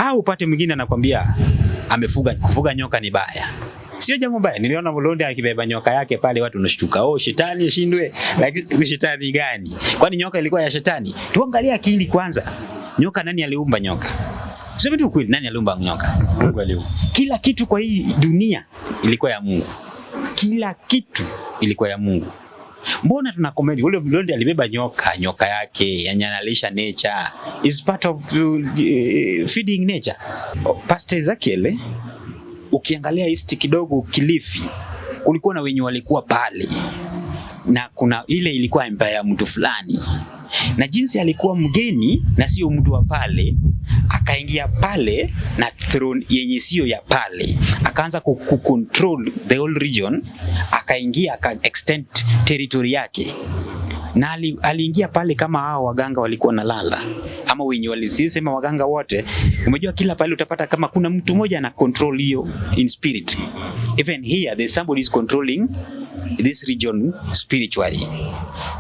Au upate mwingine anakuambia kufuga nyoka ni baya. Sio jambo baya. Niliona Olonde akibeba nyoka yake pale, watu wanashtuka. Oh, shetani ashindwe. Lakini shetani gani? Kwani nyoka ilikuwa ya shetani? Tuangalie akili kwanza. Nyoka, nani aliumba nyoka? Sema tu kweli, nani aliumba nyoka? Mungu aliumba. Kila kitu kwa hii dunia ilikuwa ya Mungu. Kila kitu ilikuwa ya Mungu. Mbona tunakomedi? Ule Olonde alibeba nyoka yake, yanalisha nature. Is part of feeding nature. Pastor Ezekiel, ukiangalia east kidogo Kilifi, kulikuwa na wenye walikuwa pale. Na kuna ile ilikuwa empire ya mtu fulani. Na jinsi alikuwa mgeni na sio mtu wa pale, akaingia pale na throne yenye sio ya pale, akaanza control the whole region, akaingia extend territory yake. Na aliingia pale kama hao waganga walikuwa nalala, ama wenye walisema waganga wote. Umejua kila pale utapata kama kuna mtu mmoja ana control hiyo in spirit. Even here there's somebody is controlling this region spiritually.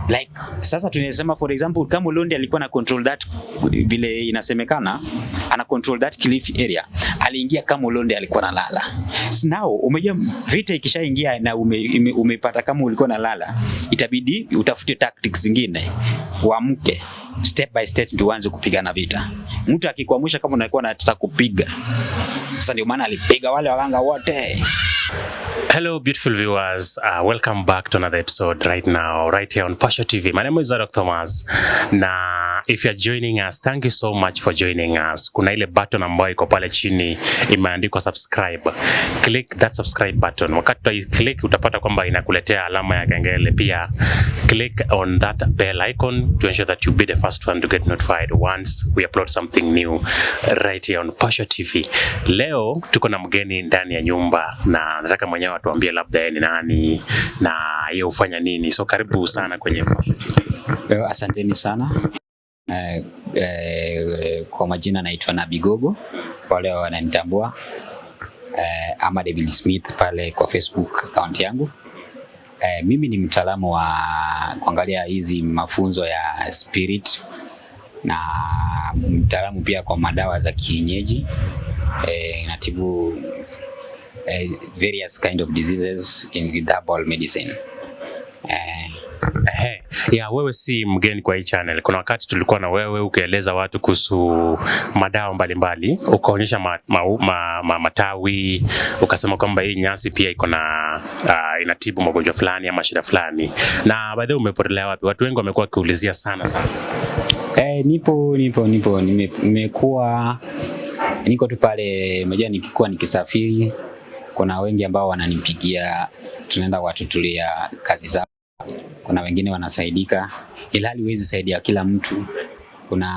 Like sasa tunasema for example kama Olonde alikuwa na control that, vile inasemekana ana control that Kilifi area, aliingia kama Olonde alikuwa nalala. So now umejua vita ikishaingia na umepata kama ulikuwa nalala, itabidi utafute tactics zingine, uamke step by step ndio uanze kupigana vita. Mtu akikuamsha kama unakuwa unataka kupiga, sasa ndio maana alipiga wale waganga wote. Hello beautiful viewers, welcome back to another episode right now, right here on Passion TV. My name is Dr. Thomas. Na if you are joining us, thank you so much for joining us. Kuna ile button ambayo iko pale chini imeandikwa subscribe. Click that subscribe button. Wakati you click utapata kwamba inakuletea alama ya kengele. Pia click on that bell icon to ensure that you be the first one to get notified once we upload something new right here on Passion TV. Leo tuko na mgeni ndani ya nyumba na nataka mwenyewe atuambie labda yeye ni nani na yeye hufanya nini. So karibu sana kwenye Passion TV. Asanteni sana. Kwa majina naitwa Nabigogo, wale wananitambua ama David Smith pale kwa Facebook account yangu. Mimi ni mtaalamu wa kuangalia hizi mafunzo ya spirit na mtaalamu pia kwa madawa za kienyeji. Natibu various kind of diseases with herbal medicine. Yeah, wewe si mgeni kwa hii channel. Kuna wakati tulikuwa na wewe ukieleza watu kuhusu madawa mbalimbali, ukaonyesha matawi, ukasema kwamba hii nyasi pia iko na inatibu magonjwa fulani ama shida fulani. Na baadaye umepotelea wapi? Watu wengi wamekuwa wakiulizia sana. Niko tu pale, unajua nikikuwa nikisafiri kuna wengi ambao wananipigia, tunaenda watutulia kazi zao. Kuna wengine wanasaidika, ilhali huwezi saidia kila mtu. Kuna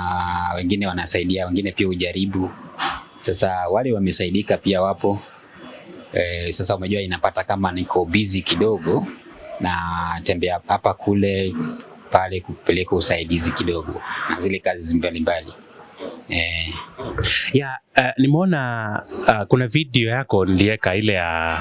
wengine wanasaidia, wengine pia ujaribu. Sasa wale wamesaidika pia wapo. Sasa umejua inapata kama niko busy kidogo na tembea hapa kule pale kupeleka usaidizi kidogo na zile kazi mbalimbali. Nimeona kuna video yako niliweka ile ya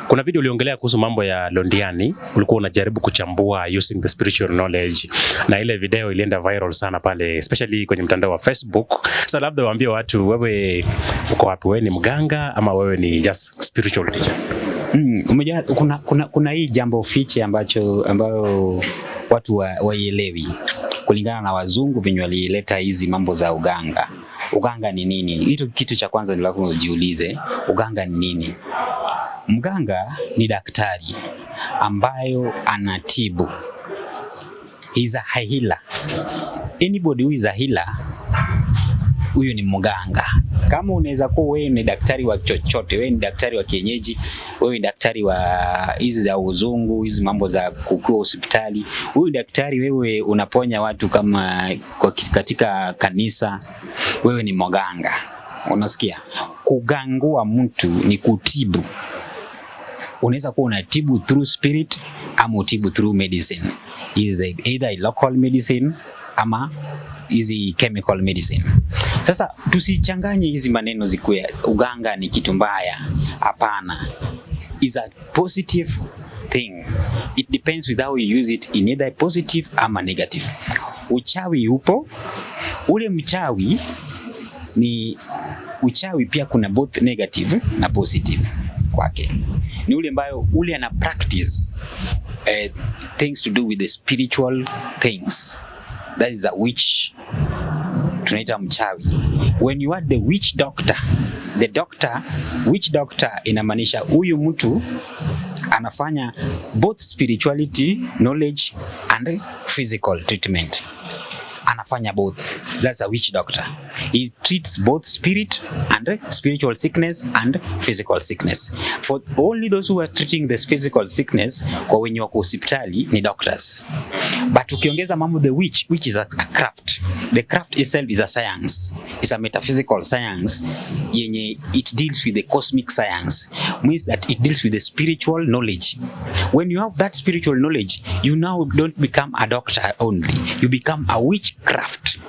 kuna video uliongelea kuhusu mambo ya Londiani, ulikuwa unajaribu kuchambua using the spiritual knowledge, na ile video ilienda viral sana pale especially kwenye mtandao wa Facebook. So labda waambie watu, wewe uko wapi? Wewe ni mganga ama wewe ni just spiritual teacher? Umejua kuna hii jambo fiche ambayo watu waielewi kulingana na wazungu venye walileta hizi mambo za uganga. Uganga ni nini? Hicho kitu cha kwanza ni lazima ujiulize, uganga ni nini? Mganga ni daktari ambayo anatibu. He's a healer. Anybody who is a healer, huyo ni mganga. Kama unaweza kuwa wewe ni daktari wa chochote, wewe ni daktari wa kienyeji, wewe ni daktari wa hizi za uzungu, hizi mambo za kukua hospitali, huyu daktari wewe unaponya watu kama katika kanisa, wewe ni mganga. Unasikia? Kugangua mtu ni kutibu. Unaweza kuwa unatibu through spirit ama utibu through medicine. Is either local medicine ama hizi chemical medicine. Sasa tusichanganye hizi maneno zikuwe uganga ni kitu mbaya. Hapana. Is a positive thing. It depends with how you use it, in either positive ama negative. Uchawi upo. Ule mchawi ni uchawi pia kuna both negative na positive kwake. Ni ule ambayo ule ana practice things to do with the spiritual things. That is a witch, tunaita mchawi. When you are the witch doctor, the doctor, witch doctor inamaanisha huyu mtu anafanya both spirituality knowledge and physical treatment. Anafanya both. That's a witch doctor. He treats both spirit and spiritual sickness and physical sickness. For only those who are treating this physical sickness, kwa wenye wako hospitali ni doctors. But ukiongeza mambo the witch, which is a craft. The craft itself is a science. It's a metaphysical science yenye it deals with the cosmic science. Means that it deals with the spiritual knowledge. When you have that spiritual knowledge, you now don't become a doctor only. You become a witchcraft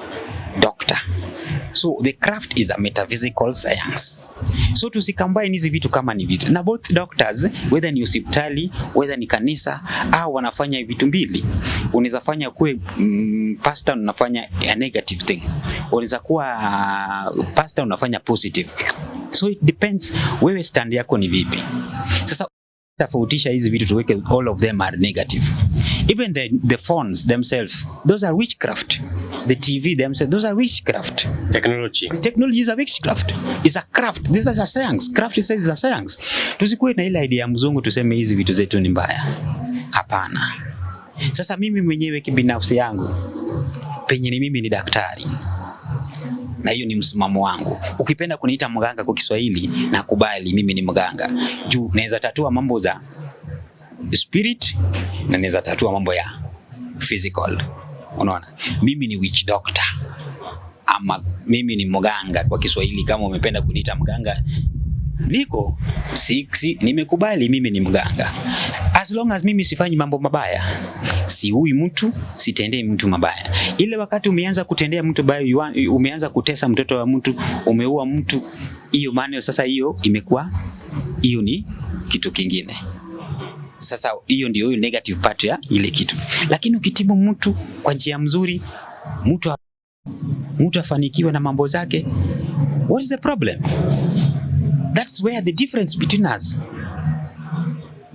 doctor. So the craft is a metaphysical science. So tusikambae hizi vitu kama ni vitu. Na both doctors, whether ni hospitali, whether ni kanisa, au wanafanya vitu mbili. Unaweza fanya kuwe pastor unafanya a negative thing. Unaweza kuwa pastor unafanya positive. So it depends wewe stand yako ni vipi. Sasa tofautisha hizi vitu tuweke all of them are negative. Even the phones themselves, those are witchcraft. The TV themselves, those are witchcraft. Technology is a witchcraft. It's a craft. This is a science. Craft itself is a science. Tusikuwe na ile idea ya mzungu tuseme hizi vitu zetu ni mbaya. Hapana. Sasa mimi mwenyewe kibinafsi yangu penye ni mimi ni daktari. Na hiyo ni msimamo wangu. Ukipenda kuniita mganga kwa Kiswahili na kubali mimi ni mganga. Juu naweza tatua mambo za spirit na naweza tatua mambo ya physical. Unaona? Mimi ni witch doctor. Ama mimi ni mganga kwa Kiswahili kama umependa kuniita mganga. Niko nimekubali mimi ni mganga. As long as mimi sifanyi mambo mabaya. Siui mtu, sitendei mtu mabaya. Ile wakati umeanza kutendea mtu mabaya, umeanza kutesa mtoto wa mtu, umeua mtu, hiyo maana sasa hiyo imekuwa hiyo ni kitu kingine. Sasa hiyo ndio hiyo negative part ya ile kitu. Lakini ukitibu mtu kwa njia mzuri, mtu afanikiwe na mambo zake, what is the problem? That's where the difference between us.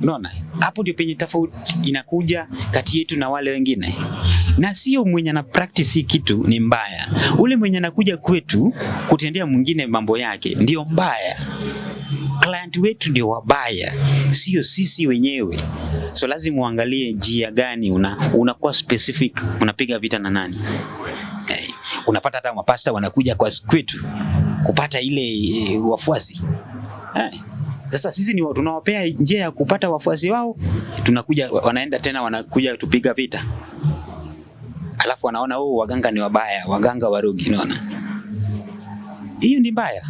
Unaona? Hapo ndio penye tofauti inakuja kati yetu na wale wengine. Na sio mwenye na practice kitu ni mbaya. Ule mwenye anakuja kwetu kutendea mwingine mambo yake ndio mbaya. Client wetu ndio wabaya, sio sisi wenyewe. So lazima uangalie njia gani unakuwa specific, unapiga vita na nani. Unapata hata mapasta wanakuja kwa kwetu kupata ile wafuasi. Sasa sisi ni tunawapea njia ya kupata wafuasi wao, tunakuja wanaenda tena wanakuja tupiga vita. Alafu wanaona waganga ni wabaya, waganga warogi, unaona? Hiyo ni mbaya.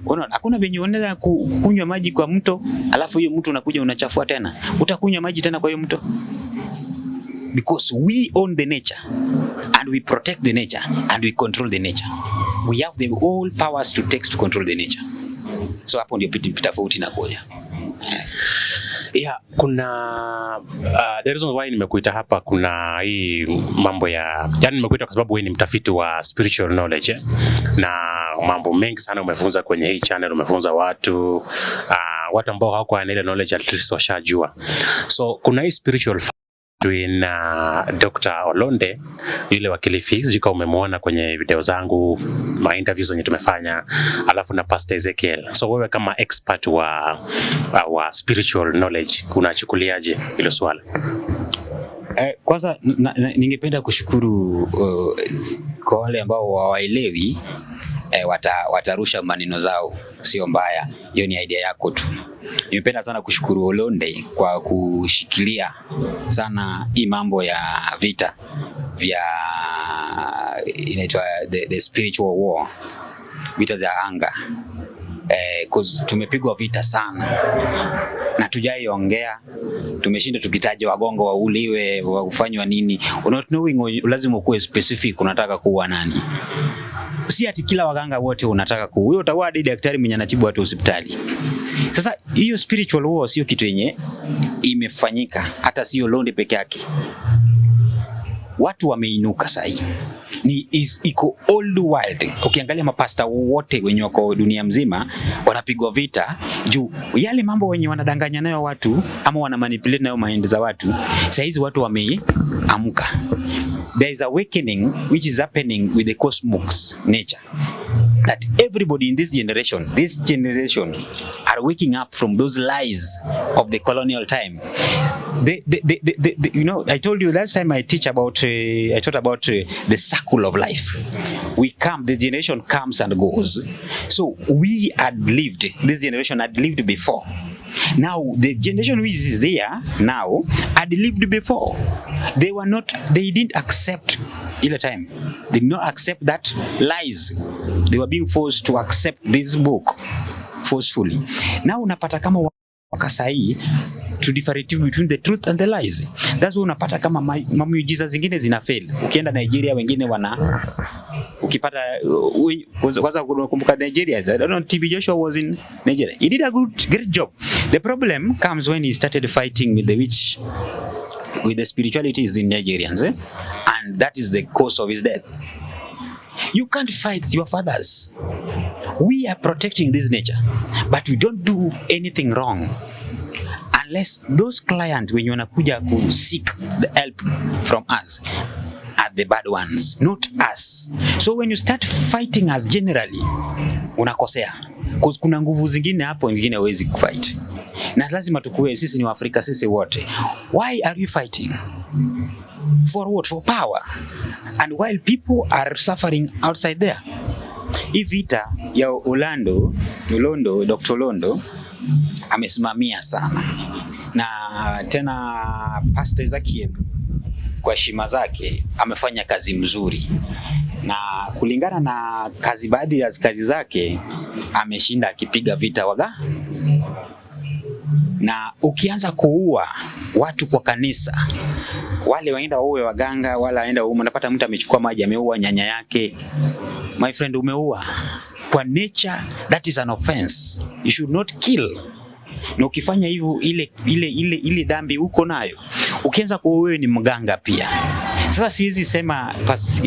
Unaona, hakuna benye unaweza kunywa maji kwa mto, alafu hiyo mto unakuja unachafua tena. Utakunywa maji tena kwa hiyo mto? Because we own the nature and we protect the nature and we control the nature. We have the all powers to control the nature. So hapo ndio tofauti na koja. Yeah, kuna the reason why nimekuita hapa, kuna hii mambo ya, yani nimekuita kwa sababu wewe ni mtafiti wa spiritual knowledge na mambo mengi sana umefunza kwenye hii channel, umefunza watu ambao hawakuwa na ile knowledge at least washajua. So kuna hii spiritual between Dr. Olonde yule wa Kilifi, jika umemwona kwenye video zangu, ma interviews zenye tumefanya, alafu na Pastor Ezekiel. So wewe kama expert wa spiritual knowledge unachukuliaje hilo swala? Kwanza ningependa kushukuru kwa wale ambao hawaelewi, watarusha maneno zao, sio mbaya, hiyo ni idea yako tu. Nimependa sana kushukuru Olonde kwa kushikilia sana hii mambo ya vita vya inaitwa the spiritual war, vita za anga. Cause tumepigwa vita sana na tujaiongea, tumeshinda tukitaja wagongo wauliwe, wafanywa nini. Not knowing lazima ukuwe specific unataka kuua nani. Si ati kila waganga wote unataka kuua. Wewe utaua daktari mwenye anatibu watu hospitali. Sasa hiyo spiritual war sio kitu yenye imefanyika, hata sio Olonde peke yake. watu wameinuka sahi. Iko old world. Ukiangalia mapasta wote wenye wako dunia mzima wanapigwa vita juu yale mambo wenye wanadanganya nayo watu ama wana manipulate nayo mind za watu. Sasa hizi watu wameamka. There is awakening which is happening with the cosmos nature. That everybody in this generation are waking up from those lies of the colonial time. You know, I told you last time I taught about the circle of life. The generation comes and goes. So this generation had lived before. Now the generation which is there now had lived before. They didn't accept either time. They did not accept that lies. They were being forced to accept this book forcefully. Now unapata kama wakasai to differentiate between the truth and the lies. That's why unapata kama miujiza zingine zina fail. Ukienda Nigeria wengine ukipata kwanza unakumbuka Nigeria. I don't know, TB Joshua was in Nigeria. He did a great job. The problem comes when he started fighting with the spiritualities in Nigerians, and that is the cause of his death. You can't fight your fathers. We are protecting this nature, but we don't do anything wrong unless those clients when you wanakuja to seek the help from us are the bad ones, not us. So when you start fighting us generally, unakosea. Because kuna nguvu zingine hapo wengine hawezi kufight. Na lazima tukue sisi ni Waafrika sisi wote. Why are you fighting? For what? For power. And while people are suffering outside there. Hii vita ya Olonde, Dr. Olonde amesimamia sana. Na tena Pastor Ezekiel kwa heshima zake amefanya kazi mzuri. Na kulingana na baadhi ya kazi zake ameshinda akipiga vita na ukianza kuua watu kwa kanisa, wale waenda uwe waganga, wala waenda unapata mtu amechukua maji ameua nyanya yake. My friend, umeua. Kwa nature that is an offense. You should not kill. Na ukifanya hivyo ile dhambi uko nayo. Ukianza kuwa wewe ni mganga pia. Sasa siwezi sema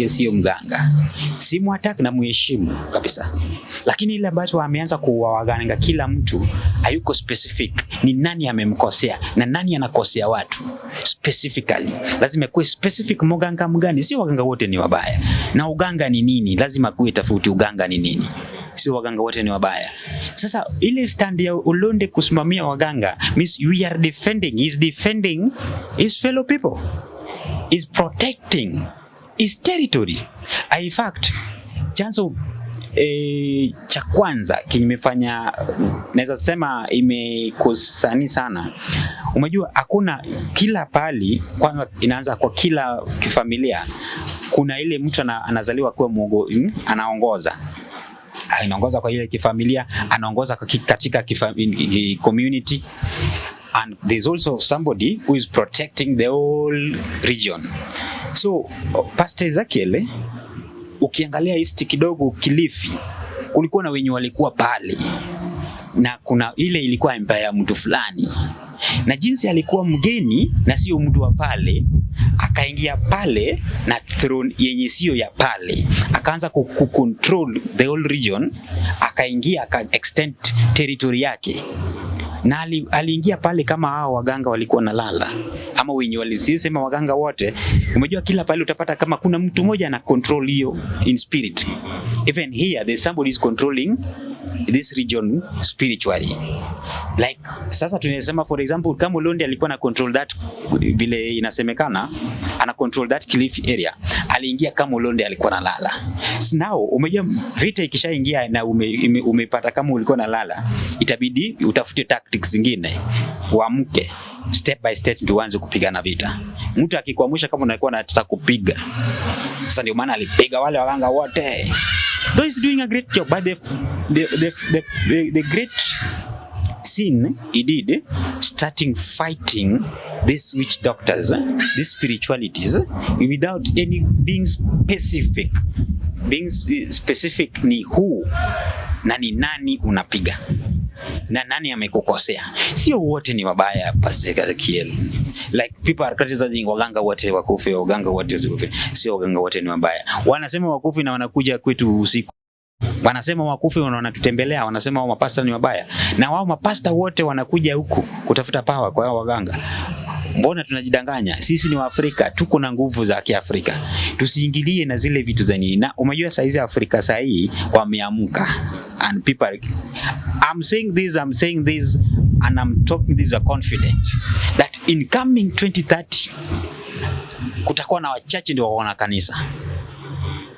sio mganga. Si muataki na muheshimu kabisa. Lakini ile ambacho ameanza kuua waganga kila mtu hayuko specific ni nani amemkosea na nani anakosea watu specifically. Lazima kuwe specific mganga mgani, sio waganga wote ni wabaya. Na uganga ni nini? Lazima kuwe tofauti uganga ni nini. Sio waganga wote ni wabaya. Sasa ile stand ya Olonde kusimamia waganga means we are defending his fellow people. Is protecting his territory. In fact, chanzo cha kwanza kimefanya naweza sema imekosani sana. Umejua hakuna kila pali, kwanza inaanza kwa kila kifamilia kuna ile mtu anazaliwa kuwa anaongoza. Anaongoza kwa ile kifamilia, anaongoza katika community. And there's also somebody who is protecting the whole region. So Pastor Ezekiel, ukiangalia east kidogo Kilifi, kulikuwa na wenye walikuwa pale. Na kuna ile ilikuwa empire ya mtu fulani. Na jinsi alikuwa mgeni na sio mtu wa pale, akaingia pale na throne yenye sio ya pale. Akaanza kucontrol the whole region, akaingia extend territory yake. Na aliingia pale kama hao waganga walikuwa nalala ama wenye walisema waganga wote. Umejua kila pale utapata kama kuna mtu mmoja ana control hiyo in spirit. Even here there's somebody is controlling this region spiritually. Like sasa tunasema for example kama Olonde alikuwa na control that, vile inasemekana ana control that Kilifi area, aliingia kama Olonde alikuwa nalala. So now umejua vita ikishaingia na umepata kama ulikuwa nalala, itabidi utafute tactics zingine, uamke step by step ndio uanze kupigana vita. Mtu akikuamsha kama unakuwa unataka kupiga, sasa ndio maana alipiga wale waganga wote. Though he's doing a great job, but the great sin he did, starting fighting these witch doctors, these spiritualities, without any being specific. Being specific ni who na ni nani unapiga na nani amekukosea. Sio wote ni wabaya, Pastor Ezekiel. Like people are criticizing waganga wote wakufe, waganga wote wasikufe. Sio waganga wote ni wabaya. Wanasema wakufe na wanakuja kwetu usiku. Wanasema wakufe wanatutembelea, wanasema wao mapasta ni wabaya. Na wao mapasta wote wanakuja huku kutafuta power kwa hao waganga. Mbona tunajidanganya? Sisi ni Waafrika, tuko na nguvu za Kiafrika. Tusiingilie na zile vitu za nini. Na umejua saizi Afrika sahi wameamka. And people, I'm saying this and I'm talking this with confidence that in coming 2030 kutakuwa na wachache ndio waona kanisa.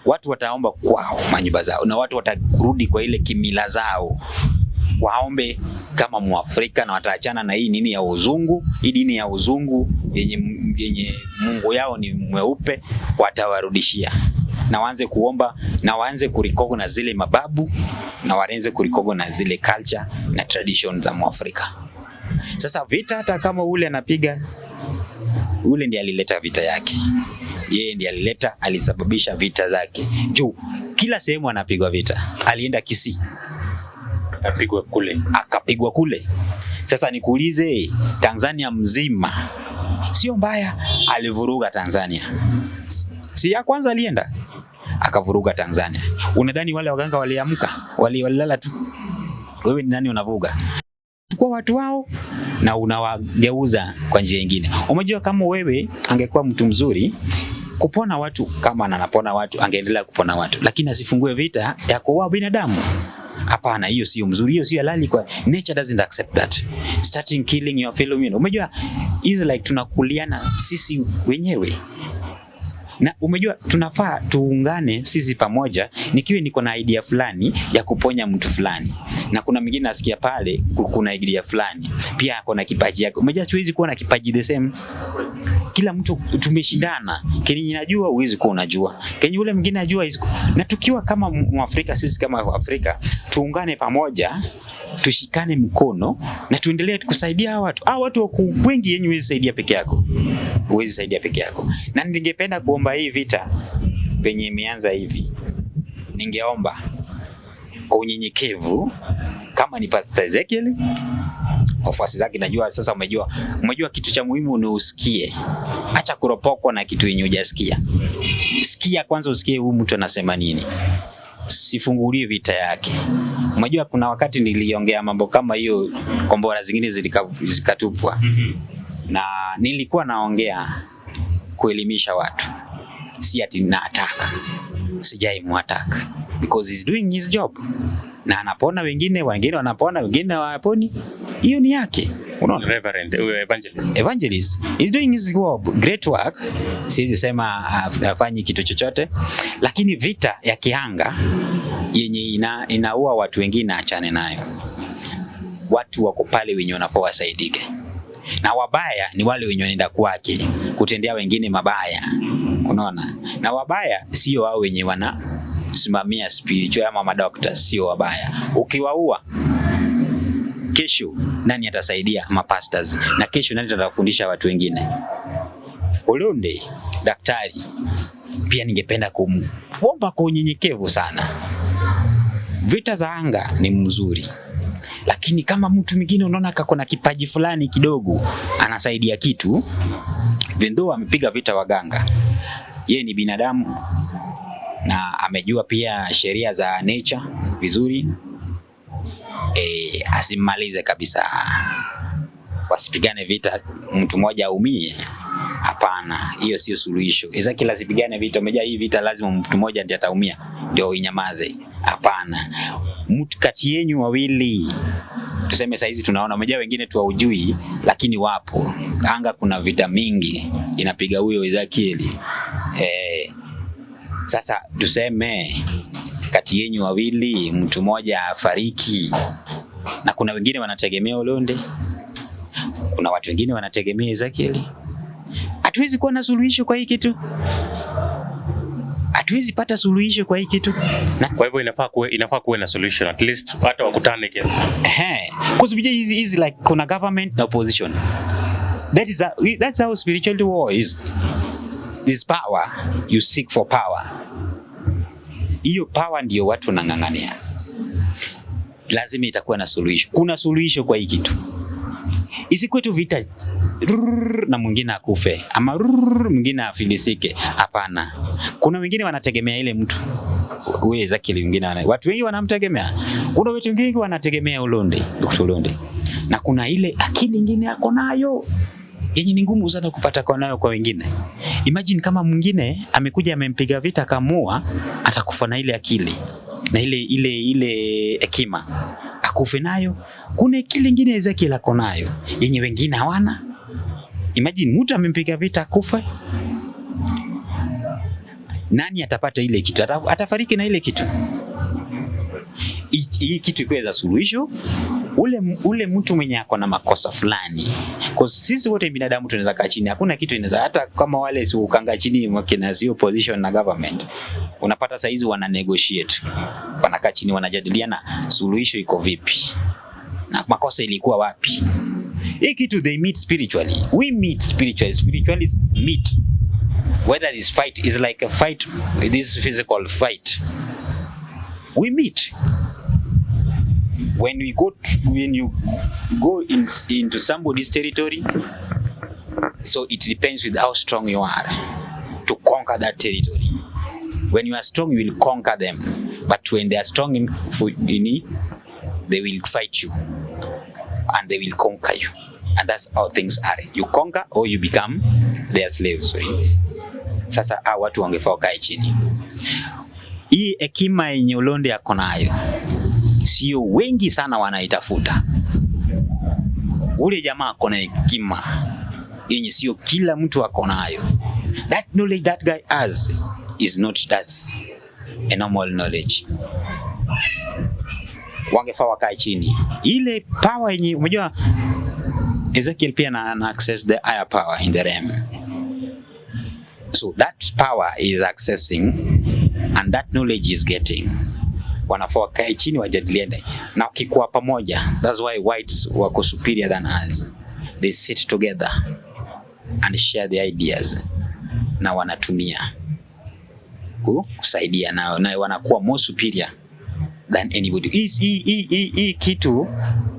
Watu wataomba kwao manyumba zao na watu watarudi kwa ile kimila zao. Waombe kama Muafrika na wataachana na hii nini ya uzungu, hii dini ya uzungu yenye Mungu yao ni mweupe, watawarudishia. Na waanze kuomba na waanze kurikogo na zile mababu na waanze kurikogo na zile culture na tradition za Muafrika. Sasa vita hata kama ule anapiga, ule ndiye alileta vita yake. Yeye ndiye alisababisha vita zake. Juu kila sehemu anapigwa vita. Alienda Kisii akapigwa kule. Sasa nikuulize, Tanzania mzima sio mbaya, alivuruga Tanzania. Si ya kwanza alienda akavuruga Tanzania. Unadhani wale waganga waliamka? Walilala tu? Wewe ni nani unavuga? Kwa watu wao na unawageuza kwa njia nyingine. Umejua kama wewe angekuwa mtu mzuri kupona watu, kama anapona watu angeendelea kupona watu, lakini asifungue vita ya kuua binadamu. Hapana, hiyo sio mzuri, hiyo sio halali. Kwa nature doesn't accept that. Starting killing your fellow men. Umejua is like tunakuliana sisi wenyewe. Na umejua tunafaa tuungane sisi pamoja. Nikiwe niko na idea fulani ya kuponya mtu fulani, na kuna mwingine nasikia pale kuna idea fulani pia kuna kipaji yake. Umejua siwezi kuwa na kipaji the same. Kila mtu tumeshindana. Kenye najua uwezi kuwa unajua, kenye ule mwingine anajua. Na tukiwa kama Mwafrika, sisi kama Waafrika tuungane pamoja, tushikane mkono na tuendelee kusaidia hao watu. Hao watu wako wengi, yenye huwezi saidia peke yako. Huwezi saidia peke yako. Na ningependa kuomba hii vita penye imeanza hivi, ningeomba kwa unyenyekevu, kama ni Pastor Ezekiel, wafuasi zake najua sasa. Umejua kitu cha muhimu ni usikie. Acha kuropokwa na kitu yenye hujasikia. Sikia kwanza, usikie huyu mtu anasema nini. Sifungulie vita yake. Umejua kuna wakati niliongea mambo kama hiyo, kombora zingine zikatupwa. Na nilikuwa naongea kuelimisha watu. Si ati na attack. Sijai muattack because he's doing his job. Na anapona wengine wanapona, wengine hawaponi. Hiyo ni yake. Unaona? Reverend Evangelist is doing his work, great work. Siwezi sema afanyi kitu chochote, lakini vita ya kihanga yenye inaua watu wengine achane nayo. Watu wako pale wenye wanafaa wasaidike. Na wabaya ni wale wenye wanaenda kwake kutendea wengine mabaya. Unaona? Na wabaya sio wao wenye wanasimamia spiritual ama madoctors, sio wabaya. Ukiwaua, kesho nani atasaidia mapastors? Na kesho nani atafundisha watu wengine? Olonde, daktari, pia ningependa kuomba kwa unyenyekevu sana. Vita za anga ni mzuri, lakini kama mtu mwingine unaona kuna kipaji fulani kidogo anasaidia kitu, vendo amepiga vita waganga, yeye ni binadamu na amejua pia sheria za nature vizuri, asimalize kabisa. Wasipigane vita mtu mmoja aumie. Hapana, hiyo sio suluhisho. Ezekiel asipigane vita, umejua hii vita lazima mtu mmoja ndiye ataumia ndio inyamaze. Hapana. Mtu kati yenu wawili, tuseme saizi tunaona, umejua wengine tu haujui, lakini wapo. Anga kuna vita mingi inapiga huyo Ezekiel. Sasa tuseme kati yenu wawili mtu mmoja afariki, na kuna wengine wanategemea Olonde, kuna watu wengine wanategemea Ezekiel. Hatuwezi kuwa na suluhisho kwa hii kitu. Hatuwezi pata suluhisho kwa hii kitu. Kwa hivyo inafaa kuwe na solution, at least hata wakutane kiasi. Because is like kuna government na opposition. That's how spiritual war is. This power, you seek for power. Hiyo power ndio watu wanang'ang'ania. Lazima itakuwa na suluhisho. Kuna suluhisho kwa hii kitu. Isikuwe tu vita na mwingine akufe, ama mwingine afilisike. Hapana. Kuna wengine wanategemea ile mtu. Wewe Ezekiel, wengine watu wengi wanamtegemea. Kuna watu wengi wanategemea Olonde, Dr. Olonde. Na kuna ile akili nyingine yako nayo yenye ni ngumu sana kupata kwa nayo kwa wengine. Imagine kama mwingine amekuja amempiga vita akamua, atakufa na ile akili na ile hekima akufe nayo. Kuna akili nyingine Ezekiel ako nayo yenye wengine hawana. Imagine mtu amempiga vita akufe. Nani atapata ile kitu? Atafariki na ile kitu. Hii kitu ikweza suluhisho. Ule mtu mwenye ako na makosa fulani. Kwa sisi wote binadamu tunaweza kaa chini. Hakuna kitu inaweza, hata kama wale si ukanga chini wakina sio position na government. Unapata saa hizi wana negotiate. Wanakaa chini wanajadiliana suluhisho iko vipi. Na makosa ilikuwa wapi. Hii kitu they meet spiritually. We meet spiritually. Spiritualists meet. Whether this fight is like a fight, this physical fight. We meet. When you go into somebody's territory, so it depends with how strong you are to conquer that territory. When you are strong, you will conquer them. But when they are strong they will fight you and they will conquer you. And that's how things are. You conquer or you become their slaves. Sasa watu wangefaa kae chini. Hii hekima yenye Olonde yako nayo sio wengi sana wanaitafuta. Ule jamaa ako na hekima yenye sio kila mtu ako nayo. That knowledge that guy has is not that a normal knowledge. Wangefaa wakae chini. Ile power yenye unajua Ezekiel pia na access the higher power in the realm. So that power is accessing and that knowledge is getting. Wanafaa kae chini wajadiliane na wakikuwa pamoja. That's why whites wako superior than us. They sit together and share the ideas na wanatumia kusaidia na wanakuwa more superior than anybody. Hii kitu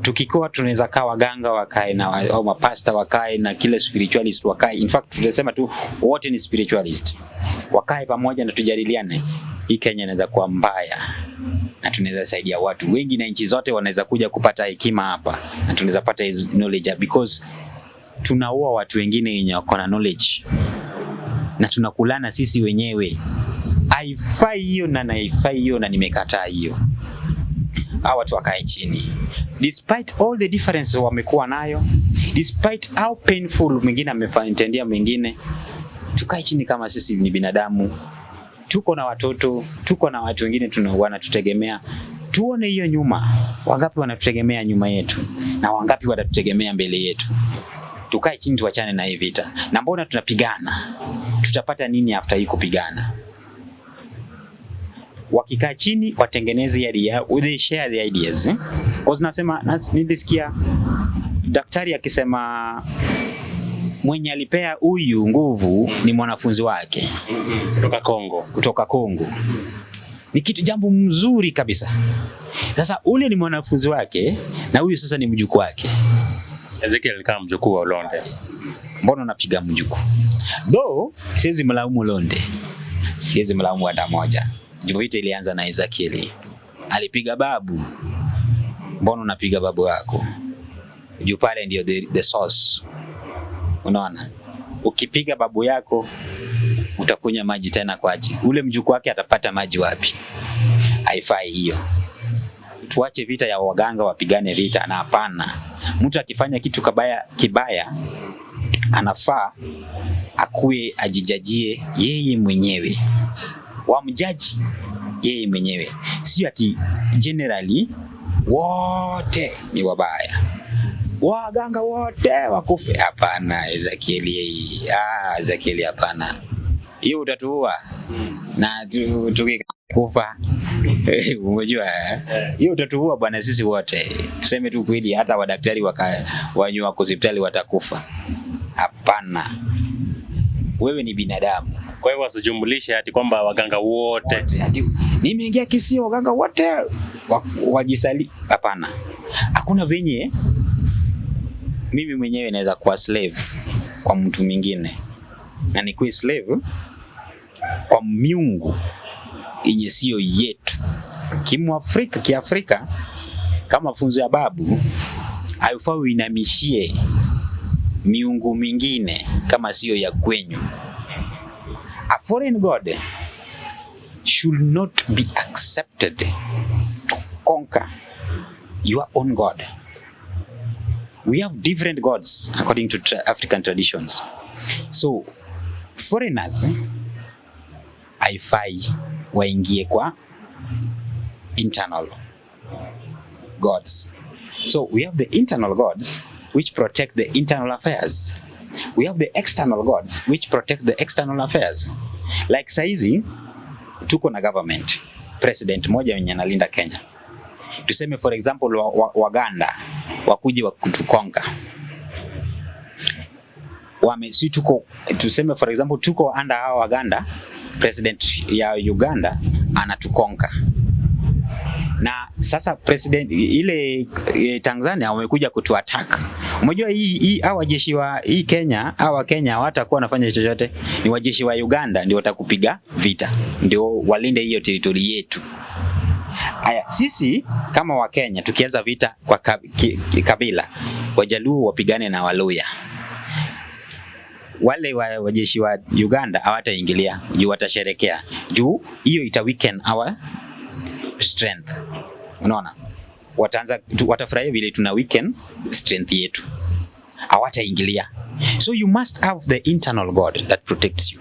tukikoa tunaweza kaa waganga wakae na au mapasta wakae na kila spiritualist wakae. In fact tunasema tu wote ni spiritualist. Wakae pamoja na tujadiliane. Hii Kenya inaweza kuwa mbaya. Na tunaweza saidia watu wengi na nchi zote wanaweza kuja kupata hekima hapa. Na tunaweza pata knowledge because tunaoa watu wengine wenye wako na knowledge. Na tunakulana sisi wenyewe. Haifai hiyo na haifai hiyo na nimekataa hiyo. Hawa watu wakae chini. Despite all the differences wamekuwa nayo, despite how painful mwingine amefantendia mwingine, tukae chini kama sisi ni binadamu. Tuko na watoto, tuko na watu wengine wanatutegemea. Tuone hiyo nyuma. Wangapi wanatutegemea nyuma yetu na wangapi watatutegemea mbele yetu. Tukae chini tuachane na hii vita. Na mbona tunapigana? Tutapata nini after hii kupigana? Wakikaa chini watengeneze idea, they share the ideas. Kwa nasema nilisikia daktari akisema mwenye alipea huyu nguvu ni mwanafunzi wake kutoka Kongo. Ni kitu jambo mzuri kabisa. Sasa ule ni mwanafunzi wake na huyu sasa ni mjukuu wake. Ezekiel kama mjukuu wa Olonde. Mbona unapiga mjukuu? Though siwezi mlaumu Olonde. Siwezi mlaumu hata moja. Vita ilianza na Ezekiel. Alipiga babu. Mbona unapiga babu wako? Juu pale ndio the source. Unaona? Ukipiga babu yako utakunya maji tena kwa aji. Ule mjukuu wake atapata maji wapi? Haifai hiyo. Tuache vita ya waganga wapigane vita na hapana. Mtu akifanya kitu kibaya anafaa akue ajijajie yeye mwenyewe. Wamjaji yeye mwenyewe. Sio ati generally wote ni wabaya. Waganga wote wakufe. Hapana Ezekiel yeye. Ezekiel hapana. Hiyo utatuua. Na tukikufa. Unajua hiyo utatuua bwana sisi wote. Tuseme tu kweli hata wadaktari wanywa hospitali watakufa. Hapana. Wewe ni binadamu. Kwa hiyo wasijumlishe ati kwamba waganga wote. Nimeingia Kisii waganga wote wajisali. Hapana. Hakuna venye mimi mwenyewe naweza kuwa slave kwa mtu mwingine, na nikuwe slave kwa miungu yenye sio yetu. Kiafrika kama funzo ya babu, haifai uinamishie miungu mingine kama sio ya kwenyu. A foreign god should not be accepted to conquer your own God. We have different gods according to African traditions. So foreigners haifai waingie kwa internal gods. So we have the internal gods which protect the internal affairs. We have the external gods which protect the external affairs. Like saizi tuko na government, president moja mwenye analinda Kenya. Tuseme for example Waganda wakuje wakutukonga. Tuseme for example tuko under hawa Waganda, president ya Uganda anatukonga. Na sasa president ile Tanzania wamekuja kutuattack. Unajua hii hawa jeshi wa hii Kenya, hawa Kenya hawatakuwa wanafanya chochote. Ni wajeshi wa Uganda ndio watakupiga vita. Ndio walinde hiyo territory yetu. Haya, sisi kama wa Kenya tukianza vita kwa kabila, Wajaluo wapigane na Waluya. Wale wajeshi wa Uganda hawataingilia, juu watasherekea. Juu hiyo ita weaken our strength. Unaona? Watafurahia vile tuna weaken strength yetu. Hawataingilia. So you must have the internal God that protects you.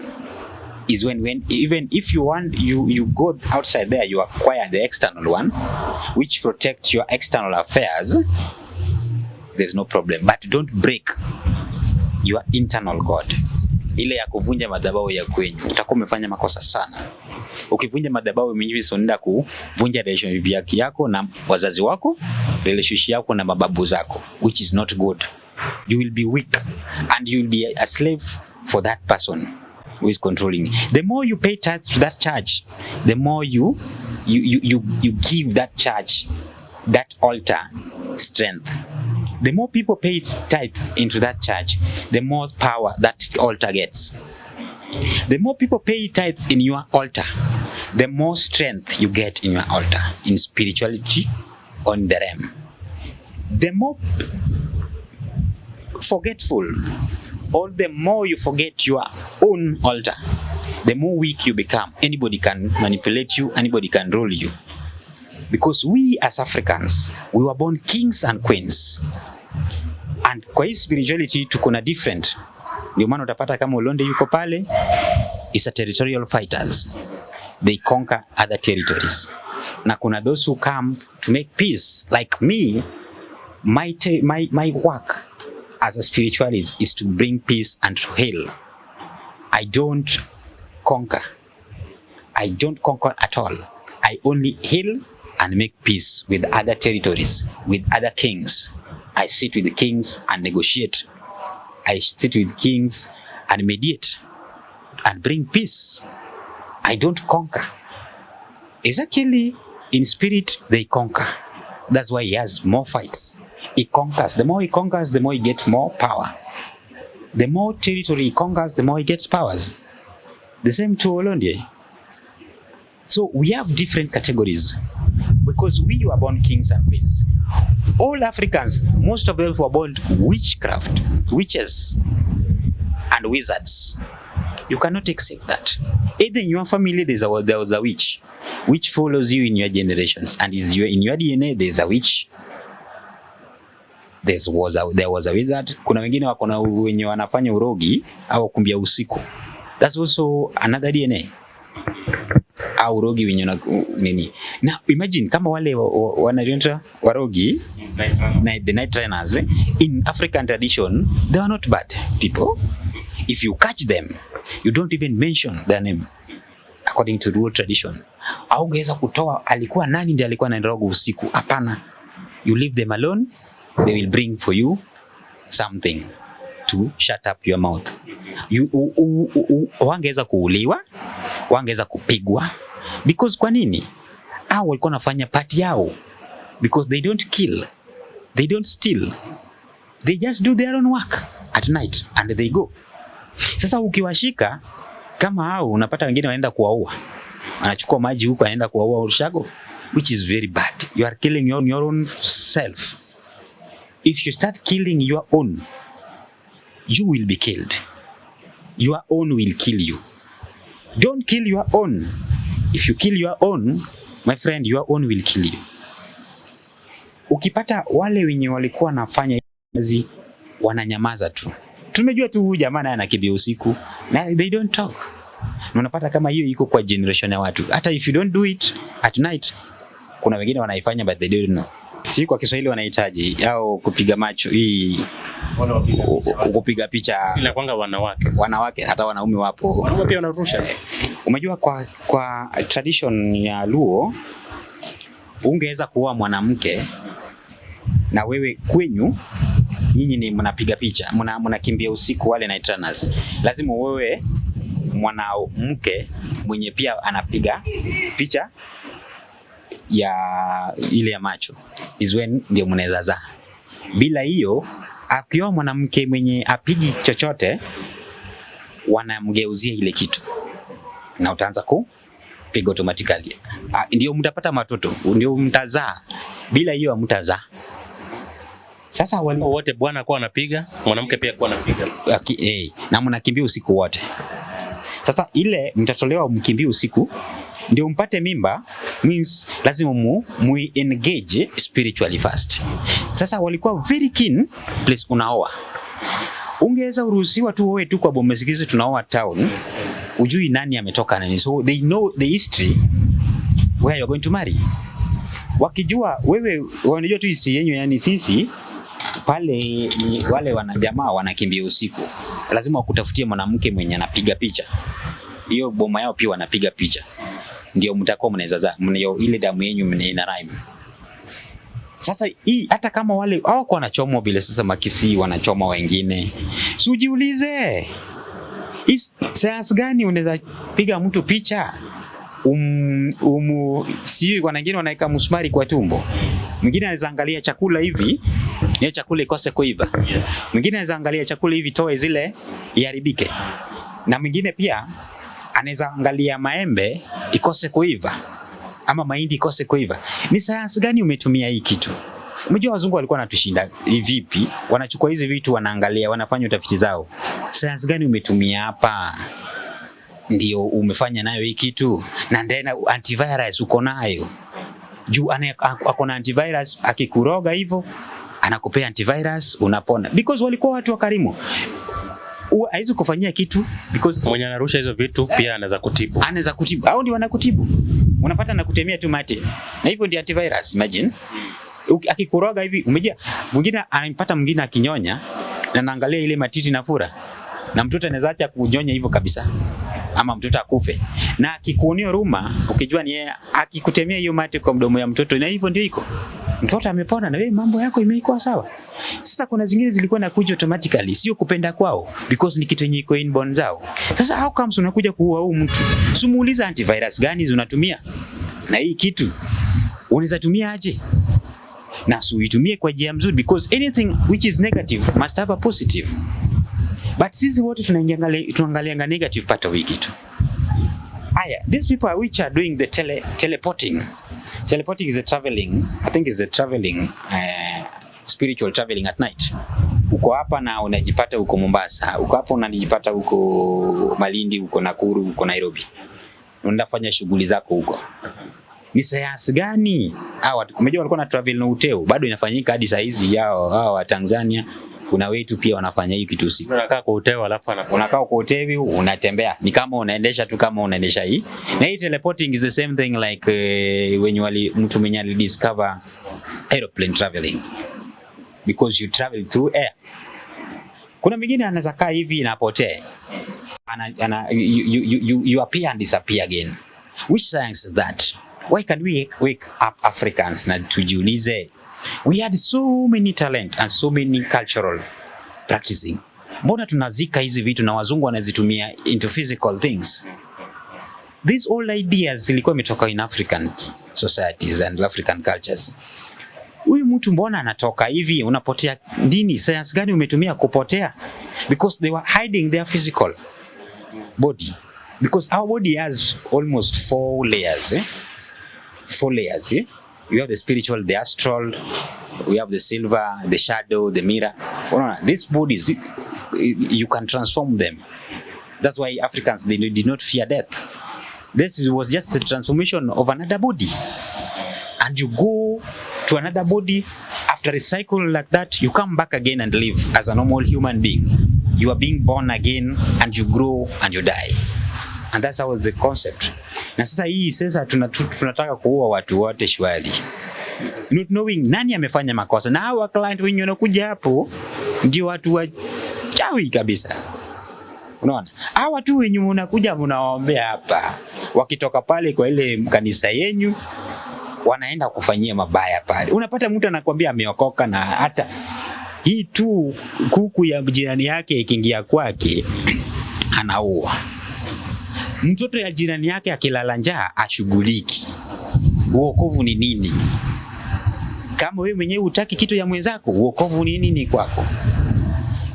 Is when even if you want you go outside there, you acquire the external one which protects your external affairs. There's no problem, but don't break your internal God. Ile ya kuvunja madhabahu ya kwenyu, utakuwa umefanya makosa sana. Ukivunja madhabahu mwenyewe unaenda kuvunja relationship yako na wazazi wako, relationship yako na mababu zako, which is not good. You will be weak and you will be a slave for that person who is controlling. The more you pay tithes to that church, the more you give that church, that altar, strength. The more people pay tithes into that church, the more power that altar gets. The more people pay tithes in your altar, the more strength you get in your altar, in spirituality, on the realm. The more forgetful, or the more you forget your own altar, the more weak you become. Anybody can manipulate you, anybody can rule you. Because we as Africans, we were born kings and queens. And kwa hii spirituality tuko na different. Ndio maana utapata kama Olonde yuko pale, is a territorial fighters. They conquer other territories. Na kuna those who come to make peace. Like me, my work as a spiritualist is to bring peace and to heal. I don't conquer. I don't conquer at all. I only heal and make peace with other territories, with other kings. I sit with the kings and negotiate. I sit with kings and mediate and bring peace. I don't conquer. Ezekiel, in spirit, they conquer. That's why he has more fights. He conquers. The more he conquers, the more he gets more power. The more territory he conquers, the more he gets powers. The same to Olonde. So we have different categories because we were born kings and queens. All Africans, most of them were born witchcraft, witches and wizards. You cannot accept that. Either in your family there was a witch, which follows you in your generations, and in your DNA there's a witch. There was a wizard. Kuna wengine wako na wenye wanafanya urogi au kumbia usiku. That's also another DNA. Au urogi wenye nini. Now imagine kama wale wanarienta warogi, the night trainers, in African tradition, they are not bad people. If you catch them, you don't even mention their name according to rural tradition. Au ungeweza kutoa alikuwa nani ndiye alikuwa anaroga usiku. Hapana. You leave them alone. They will bring for you something to shut up your mouth. Wangeweza kuuliwa, wangeweza kupigwa. Because kwa nini? Hao walikuwa wanafanya part yao. Because they don't kill, they don't steal, They just do their own work at night and they go. Sasa ukiwashika kama hao, unapata wengine wanaenda kuwaua. Anachukua maji huko anaenda kuwaua ushago, which is very bad. You are killing your own self. If you start killing your own, you will be killed. Your own will kill you. Don't kill your own. If you kill your own, my friend, your own will kill you. Ukipata wale wenye walikuwa nafanya hizi wananyamaza tu. Tumejua tu huyu jamaa naye anakimbia usiku na they don't talk. Na unapata kama hiyo iko kwa generation ya watu. Hata if you don't do it at night, kuna wengine wanaifanya but they don't know. Si kwa Kiswahili wanahitaji au kupiga macho hii kupiga picha. Sila kwanga wanawake hata wanaume wapo. Wanaume pia wanarusha. Umejua kwa tradition ya Luo ungeweza kuoa mwanamke na wewe kwenyu nyinyi ni mnapiga picha, mnakimbia usiku wale night runners. Lazima wewe mwanamke mwenye pia anapiga picha ya ile ya macho is when ndio mnaweza zaa. Bila hiyo akioa mwanamke mwenye apigi chochote wanamgeuzia ile kitu na utaanza kupiga automatically. Ndio mtapata watoto, ndio mtazaa. Bila hiyo hamtazaa. Sasa wote bwana kwa anapiga, mwanamke pia kwa anapiga. Na mnakimbia usiku wote. Sasa ile mtatolewa mkimbia usiku ndio mpate mimba, means lazima mu engage spiritually first. Sasa walikuwa very keen place unaoa. Ungeweza uruhusiwa tu wewe tu kwa bomesikizi tunaoa town. Ujui nani ametoka nani. So they know the history where you're going to marry. Wakijua wewe wanajua tu hisi yenyu, yani sisi pale ni wale wanajamaa wanakimbia usiku. Lazima wakutafutie mwanamke mwenye anapiga picha. Hiyo boma yao pia wanapiga picha. Ndio mtakuwa mnaweza za ile damu yenu ina rhyme. Sasa hii hata kama wale hao kwa wanachoma vile sasa makisi wanachoma wengine. Si ujiulize. Science gani unaweza piga mtu picha? Si wengine wanaweka musmari kwa tumbo. Mwingine anaweza angalia chakula hivi, hiyo chakula ikose kuiva. Mwingine anaweza angalia chakula hivi toe zile iharibike. Na mwingine pia anaweza angalia maembe ikose kuiva ama mahindi ikose kuiva. Ni science gani umetumia hii kitu? Umejua wazungu walikuwa wanatushinda vipi? Wanachukua hizi vitu wanaangalia, wanafanya utafiti zao. Science gani umetumia hapa? Ndio umefanya nayo hii kitu. Na ndena antivirus uko nayo. Juu ako na antivirus, akikuroga hivyo anakupea antivirus unapona. Because walikuwa watu wakarimu. Haizi kufanyia kitu because mwenye anarusha hizo vitu pia anaweza kutibu. Anaweza kutibu. Hao ndio wanakutibu. Unapata na kutemea tu mate. Na hivyo ndio antivirus, imagine. Akikuroga hivi, umejia mwingine anampata mwingine akinyonya na naangalia ile matiti na fura. Na mtoto anaweza acha kunyonya hivyo kabisa. Ama mtoto akufe. Na akikuonea huruma, ukijua ni yeye akikutemea hiyo mate kwa mdomo ya mtoto, na hivyo ndio iko. Mtoto amepona na wewe mambo yako imeikuwa sawa. Sasa kuna zingine zilikuwa nakuja automatically, sio kupenda kwao because ni kitu yenye iko inborn zao. Sasa how comes unakuja kuua huyu mtu? Simuuliza antivirus gani unatumia? Na hii kitu unaweza tumia aje? Na uitumie kwa njia nzuri because anything which is negative must have a positive. But sisi wote tunaangalia negative part of hii kitu. These people which are doing the teleporting. Teleporting is the traveling. I think is the traveling spiritual traveling at night. Uko hapa na unajipata uko Mombasa, uko hapa unajipata uko Malindi, uko Nakuru, uko Nairobi. Unafanya shughuli zako huko. Ni science gani? Watu kumejua walikuwa na travel na uteo, bado inafanyika hadi saa hizi hao wa Tanzania. Kuna wetu pia wanafanya hii kitu usiku. Unakaa kwa uteo alafu unakaa kwa uteo unatembea. Ni kama unaendesha tu kama unaendesha hii. Na hii teleporting is the same thing like when mtu mwenye alidiscover aeroplane traveling. Because you travel through air. Kuna mwingine anaweza kaa hivi inapotea. You appear and disappear again. Which science is that? Why can we wake up Africans na tujiulize? We had so many talent and so many cultural practicing. Mbona tunazika hizi vitu na wazungu wanazitumia into physical things? These old ideas zilikuwa imetoka in African societies and African cultures. huyu mtu mbona anatoka hivi, unapotea nini? Science gani umetumia kupotea? Because they were hiding their physical body. Because our body has almost 4 layers. 4 layers. We have the spiritual, the astral, we have the silver, the shadow, the mirror. These bodies, you can transform them. That's why Africans, they did not fear death. This was just a transformation of another body. And you go to another body, after a cycle like that, you come back again and live as a normal human being. You are being born again, and you grow and you die. And that's how the concept. Na sasa hii sasa tunataka kuua watu wote shwari. Not knowing nani amefanya makosa. Na hawa client wenye wanakuja hapo ndio watu wachawi kabisa. Unaona? Hawa watu wenye mnakuja mnawaombea hapa, wakitoka pale kwa ile kanisa yenu wanaenda kufanyia mabaya pale. Unapata mtu anakuambia ameokoka, na hata hii tu kuku ya jirani yake ikiingia kwake anaua. Mtoto ya jirani yake akilala njaa ashughuliki. Uokovu ni nini? Kama wewe mwenyewe hutaki kitu ya mwenzako, uokovu ni nini kwako?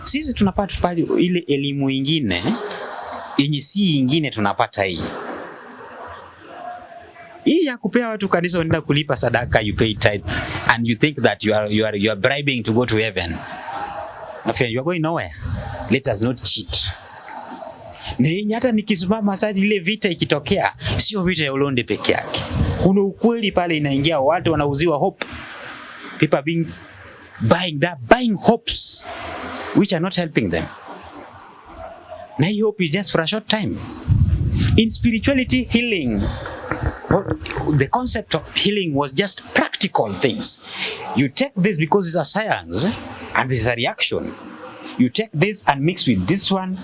Sisi tunapata pale ile elimu nyingine yenye si nyingine tunapata hii. Hii ya kupea watu kanisa unaenda kulipa sadaka, you pay tithe, and you think that you are bribing to go to heaven. My friend, you are going nowhere. Let us not cheat. Na hata nikisimama sasa, ile vita ikitokea, sio vita ya Olonde peke yake. Kuna ukweli pale inaingia, watu wanauziwa hope. People are buying hopes which are not helping them. Na hii hope is just for a short time. In spirituality, healing, the concept of healing was just practical things. You take this because it's a science, and this is a reaction. You take this and mix with this one,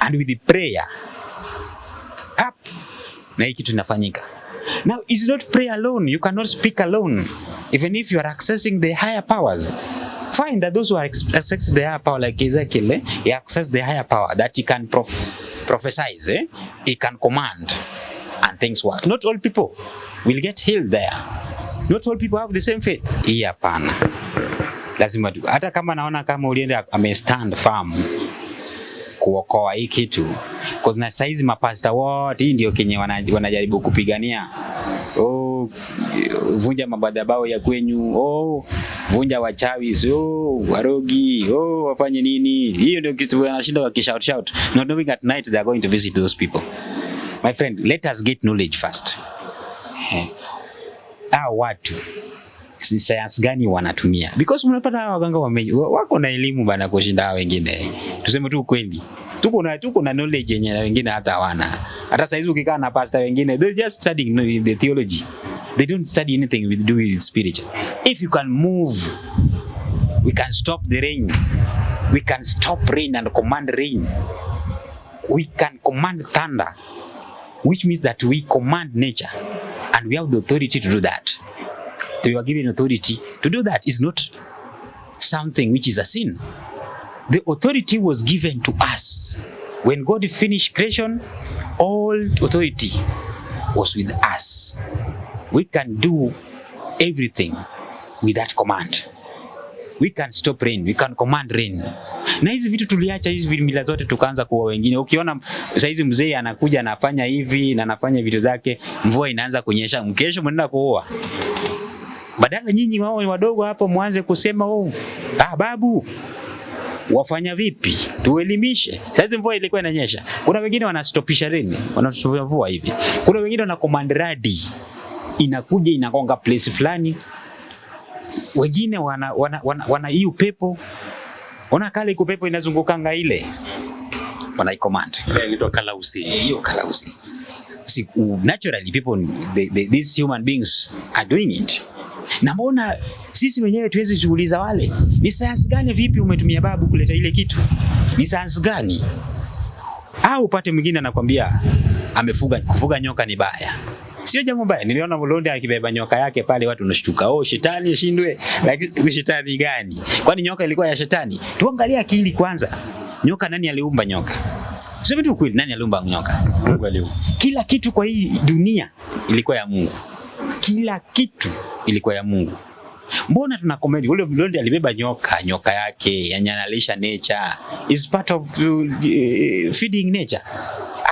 and with the prayer, up, na hiki tunafanyika. Now, it's not prayer alone. You cannot speak alone. Even if you are accessing the higher powers, find that those who are accessing the higher power, like Ezekiel, he access the higher power that he can prophesize, he can command, and things work. Not all people will get healed there. Not all people have the same faith. Hii hapana. Lazima tu. Hata kama naona kama ulienda ame-stand firm kuokoa hii kitu. Because na saizi mapasta wote hii ndio kenye wanajaribu kupigania. Vunja mabadhabao ya kwenyu. Vunja wachawi. Warogi. Wafanye nini. Hiyo ndio kitu wanashinda wakishout. Not knowing at night they are going to visit those people. My friend, let us get knowledge first. Watu science gani wanatumia? Because mnapata waganga wako na elimu bana kushinda wengine. Tuseme tu kweli. Tuko na knowledge yenye na wengine hata hawana. Hata saizi ukikaa na pastor wengine, they just studying the theology. They don't study anything with do with spiritual. If you can move, we can stop the rain. We can stop rain and command rain. We can command thunder, which means that we command nature, and we have the authority to do that. We were given authority to do that. Is not something which is a sin. The authority was given to us. When God finished creation, all authority was with us. We can do everything with that command. We can stop rain, we can command rain. Na hizi vitu tuliacha hizi mila zote tukaanza kuwa wengine. Ukiona saizi mzee anakuja anafanya hivi na anafanya vitu zake, mvua inaanza kunyesha, mkesho mnaenda kuoa. Badala nyinyi wao wadogo hapo muanze kusema babu wafanya vipi? Tuelimishe. Sasa mvua ilikuwa inanyesha. Kuna wengine wanastopisha rain, wanastopia mvua hivi. Kuna wengine wana command radi. Inakuja inagonga place fulani. Wengine wana hiyo upepo. Ona kale upepo inazungukanga ile. Wana command. Inaitwa kalausi. Hiyo kalausi. See, naturally people these human beings are doing it. Na mbona sisi wenyewe tuwezi kuuliza wale? Ni science gani vipi umetumia babu kuleta ile kitu? Ni science gani? Au upate mwingine anakuambia kufuga nyoka ni baya. Sio jambo baya. Niliona Olonde akibeba nyoka yake pale, watu wanashtuka. Shetani ashindwe. Lakini shetani gani? Kwani nyoka ilikuwa ya shetani? Tuangalie akili kwanza. Nyoka, nani aliumba nyoka? Sema tu kweli, nani aliumba nyoka? Mungu aliumba. Kila kitu kwa hii dunia ilikuwa ya Mungu. Kila kitu ilikuwa ya Mungu. Mbona tuna comedy? Ule Olonde alibeba nyoka yake, yanalisha nature. Is part of feeding nature.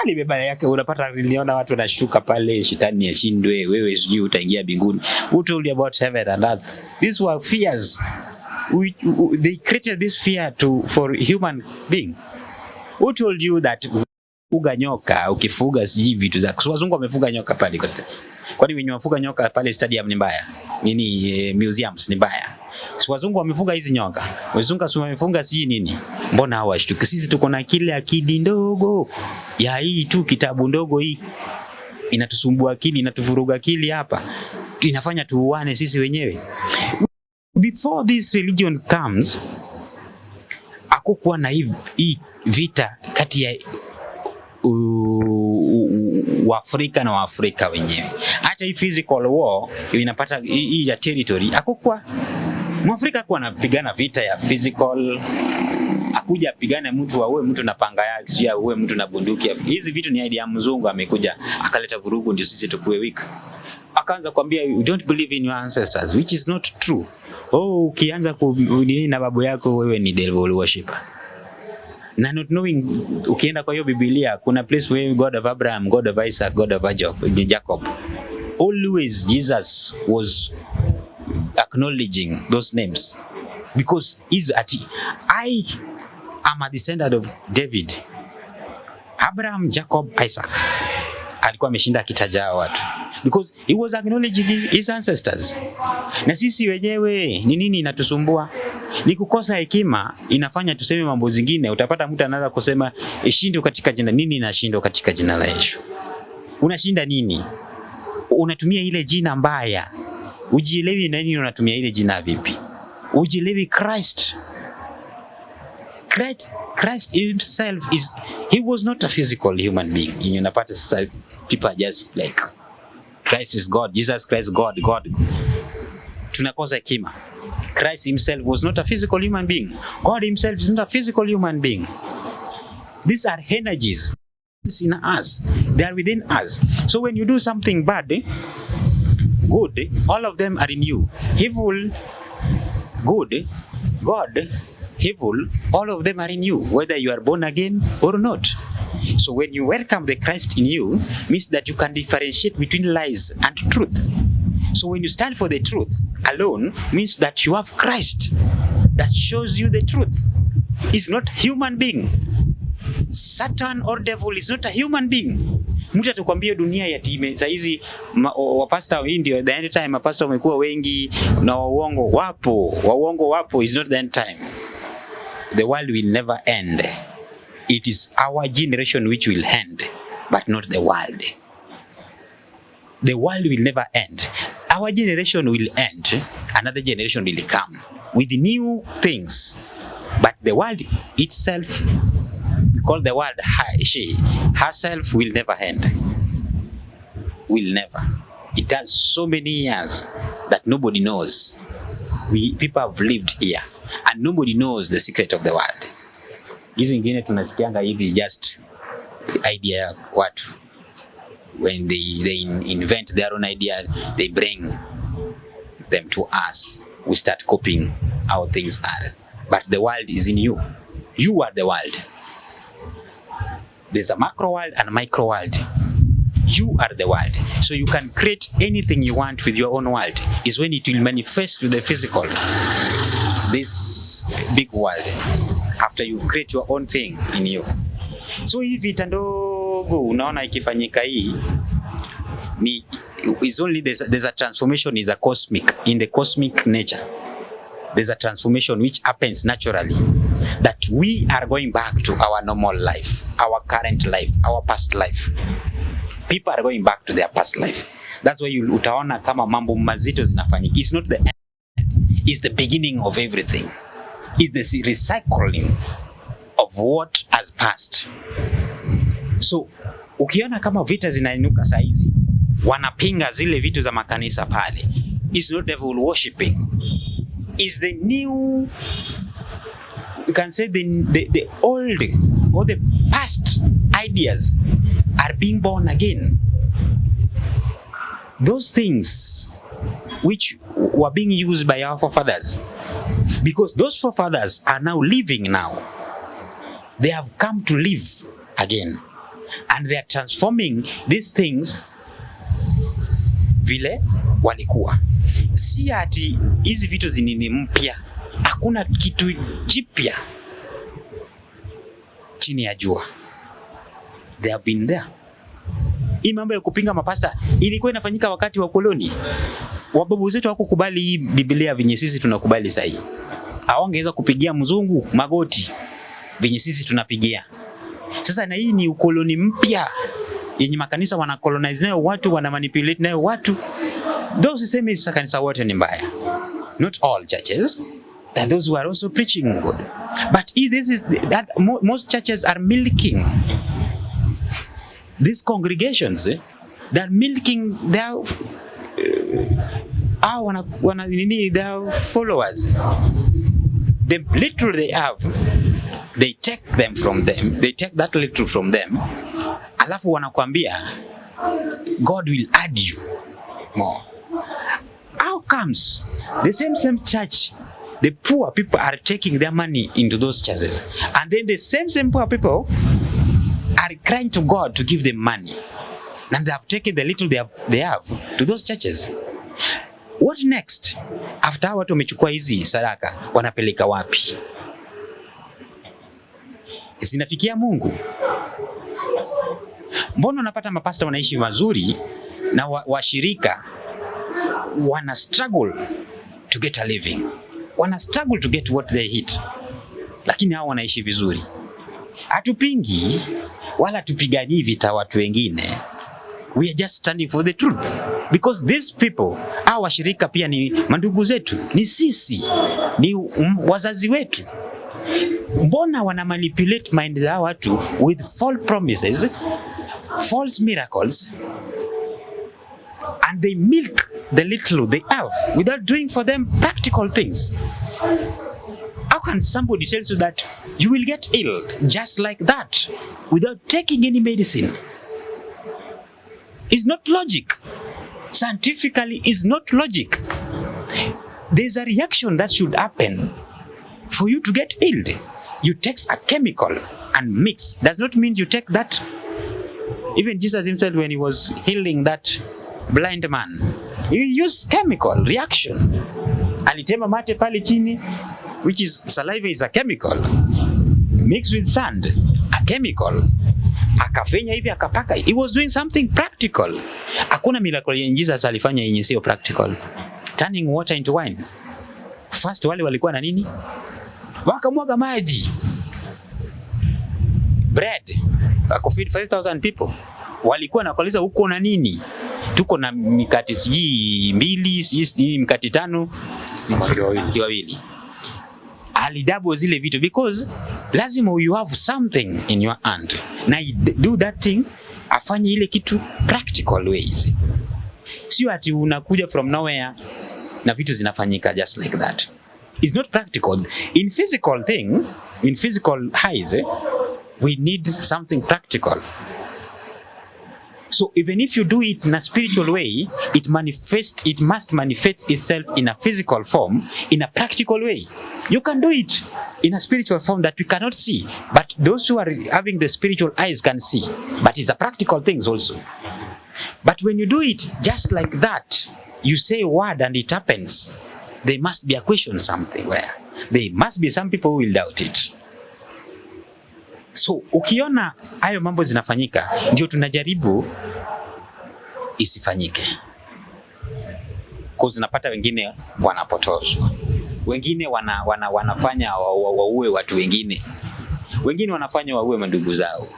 Alibeba yake, unapata niliona watu wanashuka pale, shetani ashindwe, wewe sijui utaingia mbinguni. Who told you about heaven and earth? These were fears. They created this fear for human being. Who told you that ukifuga nyoka, ukifuga siji vitu za wazungu wamefuga nyoka pale kwa sababu kwani wenye wafuga nyoka pale stadium ni mbaya? Nini museums ni mbaya? Si wazungu wamefuga hizi nyoka. Wazungu si wamefunga siji nini? Mbona hawashtuki? Sisi tuko na kile akili ndogo. Ya hii tu kitabu ndogo hii inatusumbua akili, inatuvuruga akili hapa. Inafanya tuuane sisi wenyewe. Before this religion comes, hakukuwa na hii vita kati ya Waafrika na Waafrika wenyewe. Hata hii physical war inapata hii ya territory, hakukuwa Mwafrika kwa anapigana vita ya physical, akuja apigane mtu auwe mtu na panga yake, sio auwe mtu na bunduki. Hizi vitu ni idea ya mzungu, amekuja akaleta vurugu ndio sisi tukue weak. Akaanza kuambia you don't believe in your ancestors, which is not true. Ukianza kunini na babu yako, wewe ni devil worshipper. Na not knowing, ukienda kwa hiyo Biblia kuna place where God of Abraham, God of Isaac, God of Jacob. Always Jesus was acknowledging those names because I am a descendant of David, Abraham, Jacob, Isaac. Alikuwa ameshinda akitaja watu because he was acknowledging his ancestors. Na sisi wenyewe ni nini inatusumbua? Ni kukosa hekima inafanya tuseme mambo zingine. Utapata mtu anaanza kusema shindo katika jina nini, na shindo katika jina la Yesu. Unashinda nini? Unatumia ile jina mbaya. Ujielewi nini unatumia ile jina vipi? Ujielewi Christ himself he was not a physical human being. Unapata sasa people just like Christ is God, Jesus Christ God. Tunakosa hekima. Christ himself was not a physical human being. God himself is not a physical human being. These are energies in us. They are within us. So when you do something bad, good, all of them are in you. Evil, good, God, evil, all of them are in you, whether you are born again or not. So when you welcome the Christ in you, means that you can differentiate between lies and truth. So when you stand for the truth alone, means that you have Christ that shows you the truth. He's not human being. Satan or devil is not a human being. Mtu atakwambia dunia yatime. Sasa hizi wapasta hii ndio the end time, mapasta wamekuwa wengi na waongo wapo. Is not the end time. The world will never end. It is our generation which will end, but not the world. The world will never end. Our generation will end, another generation will come with new things. But the world itself, we call the world she herself, will never end. Will never. It has so many years that nobody knows. People have lived here and nobody knows the secret of the world. Hizi zingine tunasikianga hivi just idea ya watu. When they invent their own ideas, they bring them to us. We start copying how things are. But the world is in you. You are the world. There's a macro world and a micro world. You are the world. So you can create anything you want with your own world. Is when it will manifest to the physical. This big world. After you've created your own thing in you. So hii vita ndogo unaona ikifanyika hii ni is only there's a transformation is a cosmic in the cosmic nature. There's a transformation which happens naturally, that we are going back to our normal life, our current life, our past life. People are going back to their past life. That's why utaona kama mambo mazito zinafanyika. It's not the end. It's the beginning of everything. It's the recycling of what has passed. So ukiona kama vita zinainuka saa hizi, wanapinga zile vitu za makanisa pale, it's not devil worshiping. It's the new, you can say the old or the past ideas are being born again. Those things which were being used by our forefathers. Because those forefathers are now living now. They have come to live again. And they are transforming these things vile walikuwa. Si ati hizi vitu zinini mpya. Hakuna kitu jipya chini ya jua. They have been there. Hii mambo ya kupinga mapasta ilikuwa inafanyika wakati wa koloni. Wababu zetu hawakukubali hii Biblia venye sisi tunakubali sasa hii. Hawangeweza kupigia mzungu magoti venye sisi tunapigia. Sasa na hii ni ukoloni mpya yenye makanisa wana colonize nayo watu, wana manipulate nayo watu. Those same is kanisa wote ni mbaya. Not all churches. And those who are also preaching good. But this is that most churches are milking these congregations. They are milking their their followers. The little they have, they take them from them. They take that little from them. Alafu wanakuambia God will add you more. How comes the same church, the poor people are taking their money into those churches, and then the same poor people are crying to God to give them money, and they have taken the little they have to those churches? What next? After watu wamechukua hizi sadaka, wanapeleka wapi? Zinafikia Mungu? Mbona unapata mapasta wanaishi mazuri na washirika wana struggle to get a living, wana struggle to get what they eat, lakini hao wanaishi vizuri? Hatupingi wala tupigani vita watu wengine. We are just standing for the truth, because these people, hao washirika pia ni mandugu zetu, ni sisi, ni wazazi wetu. Mbona wana manipulate mind za watu with false promises, false miracles, and they milk the little they have without doing for them practical things? How can somebody tell you that you will get ill just like that without taking any medicine? It's not logic. Scientifically, it's not logic. There's a reaction that should happen for you to get ill. You take a chemical and mix. Does not mean you take that. Even Jesus himself, when he was healing that blind man, he used chemical reaction. Alitema mate pale chini, which is saliva is a chemical, mixed with sand, a chemical. Akafanya hivi akapaka. He was doing something practical. Hakuna miracle yenye Jesus alifanya yenye sio practical. Turning water into wine. First wale walikuwa na nini? Wakamwaga maji. Bread. Wakafeed 5,000 people. Walikuwa nakuuliza uko na nini? Tuko na mikate siji 2, siji mikate 5, kiwawili. Alidabo zile vitu because lazima you have something in your hand. Na do that thing, afanye ile kitu practical ways. Sio ati unakuja from nowhere na vitu zinafanyika just like that. It's not practical. In physical thing, in physical eyes, we need something practical. So even if you do it in a spiritual way, it must manifest itself in a physical form, in a practical way. You can do it in a spiritual form that we cannot see, but those who are having the spiritual eyes can see. But it's a practical things also. But when you do it just like that, you say a word and it happens, there must be a question somewhere. There must be some people who will doubt it. So ukiona hayo mambo zinafanyika, ndio tunajaribu isifanyike. Kwa zinapata wengine wanapotozwa. Wengine wanafanya waue watu wengine. Wengine wanafanya waue mandugu zao.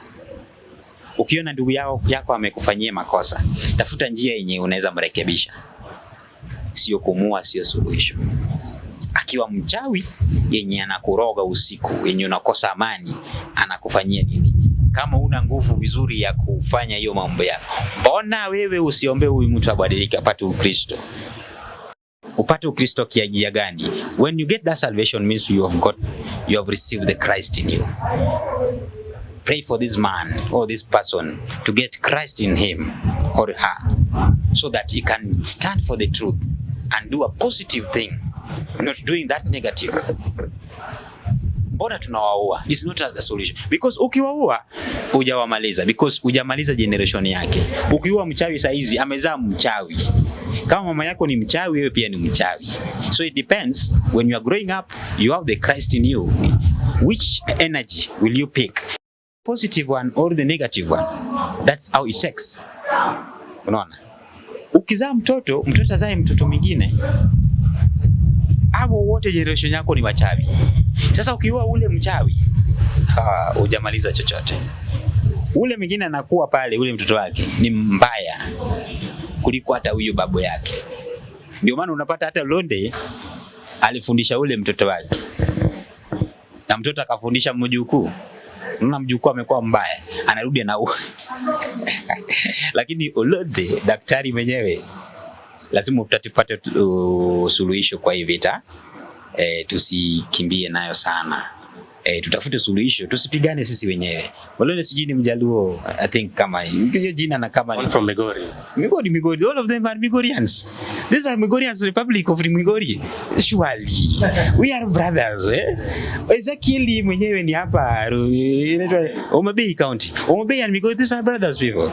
Ukiona ndugu yako amekufanyia makosa, tafuta njia yenye unaweza mrekebisha. Sio kumua, sio suluhisho. Akiwa mchawi yenye anakuroga usiku, yenye unakosa amani, anakufanyia nini? Kama una nguvu vizuri ya kufanya hiyo mambo yako, mbona wewe usiombe huyu mtu abadilike apate Ukristo? Upate Ukristo kiajia gani? When you get that salvation means you have received the Christ in you. Pray for this man or this person to get Christ in him or her, so that he can stand for the truth and do a positive thing, not doing that negative. Mbona tunawaua? It's not a solution. Because ukiwaua hujawamaliza, because hujamaliza generation yake. Ukiua mchawi saizi amezaa mchawi. Kama mama yako ni mchawi, wewe pia ni mchawi. So it depends, when you are growing up, you have the Christ in you. Which energy will you pick? Positive one or the negative one? That's how it takes. Unaona? Ukizaa mtoto azae mtoto mwingine, hao wote generation yako ni wachawi. Sasa ukiua ule mchawi, hujamaliza chochote. Ule mwingine anakuwa pale, ule mtoto wake ni mbaya kuliko hata huyo babu yake. Ndio maana unapata hata Olonde alifundisha ule mtoto wake, na mtoto akafundisha mjukuu. Unaona mjukuu amekuwa mbaya, anarudi na lakini Olonde daktari mwenyewe, lazima utatipate suluhisho kwa hii vita. Tusikimbie nayo sana. Tutafute suluhisho, tusipigane sisi wenyewe. Olonde sijui ni Mjaluo, I think kama hiyo jina, na kama all from Migori. Migori, all of them are Migorians. These are Migorians, Republic of Migori. Surely we are brothers, Ezekiel mwenyewe ni hapa inaitwa Omabei County. Omabei and Migori, these are brothers people.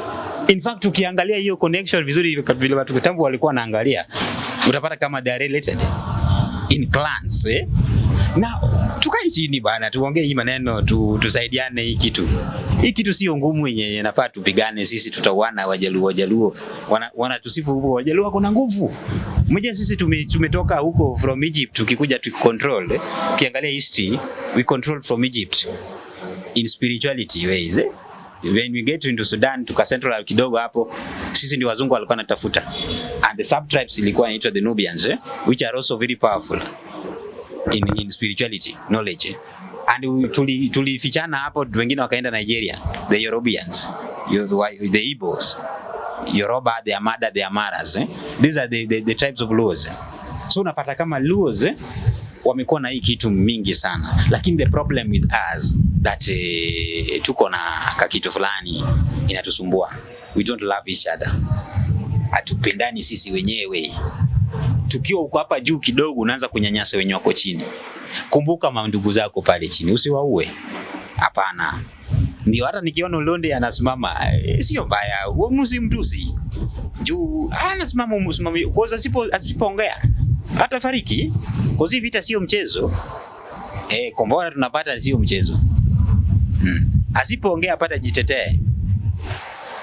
In fact, ukiangalia hiyo connection vizuri vile watu kitambo walikuwa wanaangalia, utapata kama they are related in clans, Na tukae chini bana, tuongee hii maneno, tusaidiane hii kitu. Hii kitu sio ngumu yenye nafaa tupigane sisi tutauana Wajaluo. Wanatusifu huko Wajaluo kuna nguvu. Mmoja sisi tumetoka huko from Egypt, tukikuja tukicontrol. Ukiangalia history, we control from Egypt in spirituality ways. When we get into Sudan, tuka central kidogo hapo, sisi ndio wazungu walikuwa wanatafuta. And the sub-tribes ilikuwa inaitwa the Nubians, which are also very powerful in spirituality knowledge. And tulifichana hapo, wengine wakaenda Nigeria, the Yorubians, the Igbos, Yoruba, the Amada, the Amaras. These are the tribes of Luos. So unapata kama Luos wamekuwa na hii kitu mingi sana, lakini the problem with us that tuko na kakitu fulani inatusumbua. We don't love each other. Hatupendani sisi wenyewe. Tukiwa uko hapa juu kidogo, unaanza kunyanyasa wenye wako chini. Kumbuka mandugu zako pale chini, usiwaue. Hapana. Ndio hata nikiona Olonde anasimama, sio mbaya, msimtusi. Juu anasimama kwa asipoongea hata fariki. Kwa hiyo vita sio mchezo. Kombora tunapata sio mchezo. Asipoongea apata jitetee.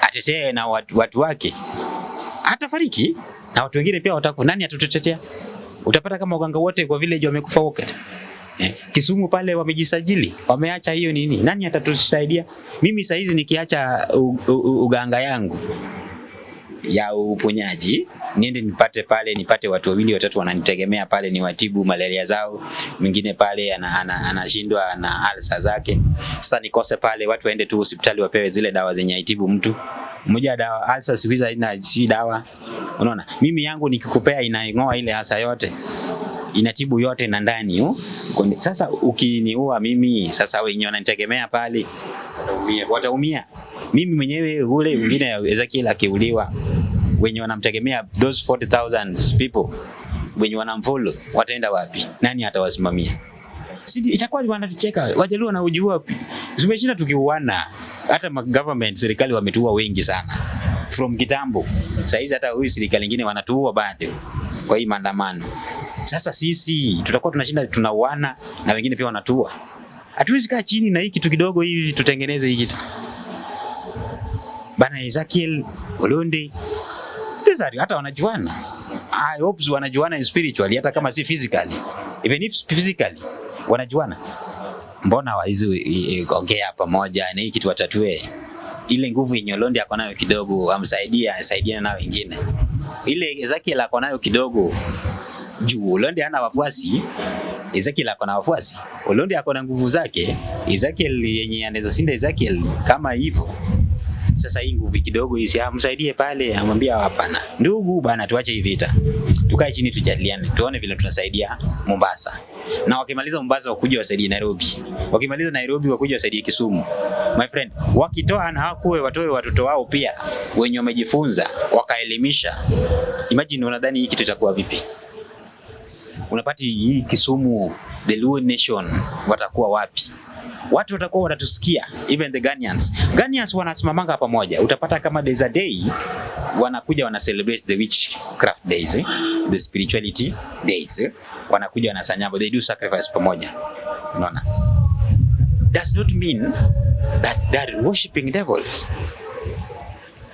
Atetee na watu wake. Hata fariki. Na watu wengine pia watako, nani atutetea? Utapata kama waganga wote kwa village wamekufa wote. Kisumu pale wamejisajili, wameacha hiyo nini? Nani atatusaidia? Mimi saa hizi nikiacha uganga yangu ya uponyaji, niende nipate watu wawili watatu wananitegemea pale, ni watibu malaria zao, mwingine pale anashindwa na ulcer zake. Sasa nikose pale, watu waende tu hospitali wapewe zile dawa zenye haitibu mtu. Mmoja dawa ulcer siviza ina dawa. Unaona? Mimi yangu nikikupea inaingoa ile hasa yote. Inatibu yote na ndani. Sasa ukiniua mimi, sasa wenyewe wananitegemea pale, wataumia. Mimi mwenyewe ule mwingine Ezekiel akiuliwa, wenye wanamtegemea those 40,000 people wenye wanamfollow wataenda wapi? Nani atawasimamia? Si itakuwa wanatucheka. Wajaluo na ujua tumeshinda tukiuana. Hata government, serikali wametuua wengi sana from kitambo. Sasa hizi hata huyu serikali nyingine wanatuua bado kwa hii maandamano. Sasa sisi tutakuwa tunashinda tunauana na wengine pia wanatuua. Hatuwezi kaa chini na hii kitu kidogo hivi tutengeneze hii kitu. Bana Ezekiel, Olonde, hata wanajuana. I hope wanajuana in spiritually, hata kama si physically. Even if physically wanajuana. Mbona waizi ongea pamoja na hii kitu watatue? Ile nguvu yenye Olonde ako nayo kidogo amsaidia na wengine. Ile Ezekiel ako nayo kidogo, juu Olonde hana wafuasi, Ezekiel ako na wafuasi. Olonde ako na nguvu zake, Ezekiel yenye anaweza shinda Ezekiel kama hivyo. Sasa hii nguvu kidogo hii amsaidie pale, amwambia hapana. Ndugu bana, tuache hii vita. Tukae chini tujadiliane, tuone vile tunasaidia Mombasa. Na wakimaliza Mombasa wakuje wasaidie Nairobi. Wakimaliza Nairobi wakuje wasaidie Kisumu. My friend, wakitoa na hakuwe watoe watoto wao pia wenye wamejifunza, wakaelimisha. Imagine unadhani hiki kitu itakuwa vipi? Unapata hii Kisumu, the Luo nation watakuwa wapi? Watu watakuwa wanatusikia, even the Ghanaians wanasimamanga pamoja. Utapata kama there's a day wanakuja wana celebrate the witchcraft days, the spirituality days, wanakuja wanasanyamba, they do sacrifice pamoja. Unaona? Does not mean that they are worshiping devils.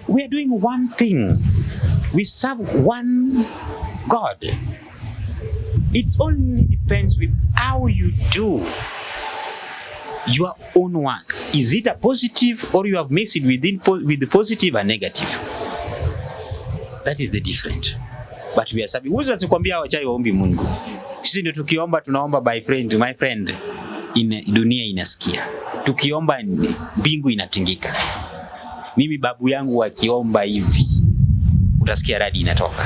We are doing one thing. We serve one God. It only depends with how you do your own work. Is it a positive, or you have mixed it with the positive and negative? That is the difference. But we are serving. Uwezo asikwambia wachai waombi Mungu. Sisi ndio tukiomba tunaomba by friend, my friend. Dunia inasikia. Tukiomba mbingu inatingika. Mimi babu yangu akiomba hivi, utasikia radi inatoka.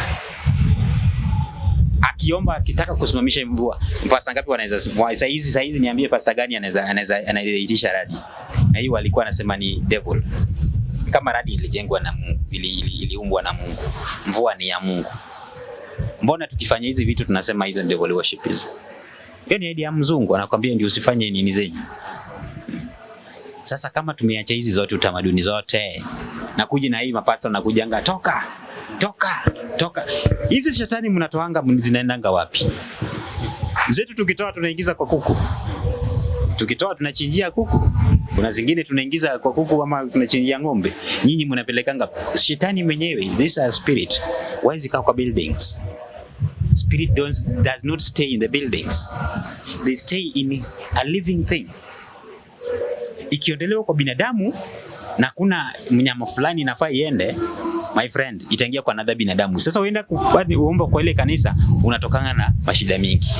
Akiomba akitaka kusimamisha mvua, pasta ngapi wanaweza saa hizi niambie pasta gani anaweza itisha radi? Na hiyo alikuwa anasema ni devil. Kama radi ilijengwa na Mungu, iliumbwa na Mungu, mvua ni ya Mungu. Mbona tukifanya hizi vitu tunasema hizo devil worship hizo? Hiyo ni idea ya mzungu, anakuambia ndio usifanye nini zenyu. Sasa kama tumeacha hizi zote utamaduni zote, na kuji na hii mapasta na kujanga toka. Hizi shetani mnatoanga zinaendanga wapi? Zetu tukitoa tunaingiza kwa kuku. Tukitoa tunachinjia kuku. Kuna zingine tunaingiza kwa kuku ama tunachinjia ng'ombe. Nyinyi mnapelekanga shetani mwenyewe. These are spirit. Why is it kwa buildings? Spirit does not stay in the buildings. They stay in a living thing. Ikiondelewa kwa binadamu na kuna mnyama fulani nafaa iende, my friend, itaingia kwa another binadamu. Sasa uenda kuomba kwa ile kanisa, unatokana na mashida mingi.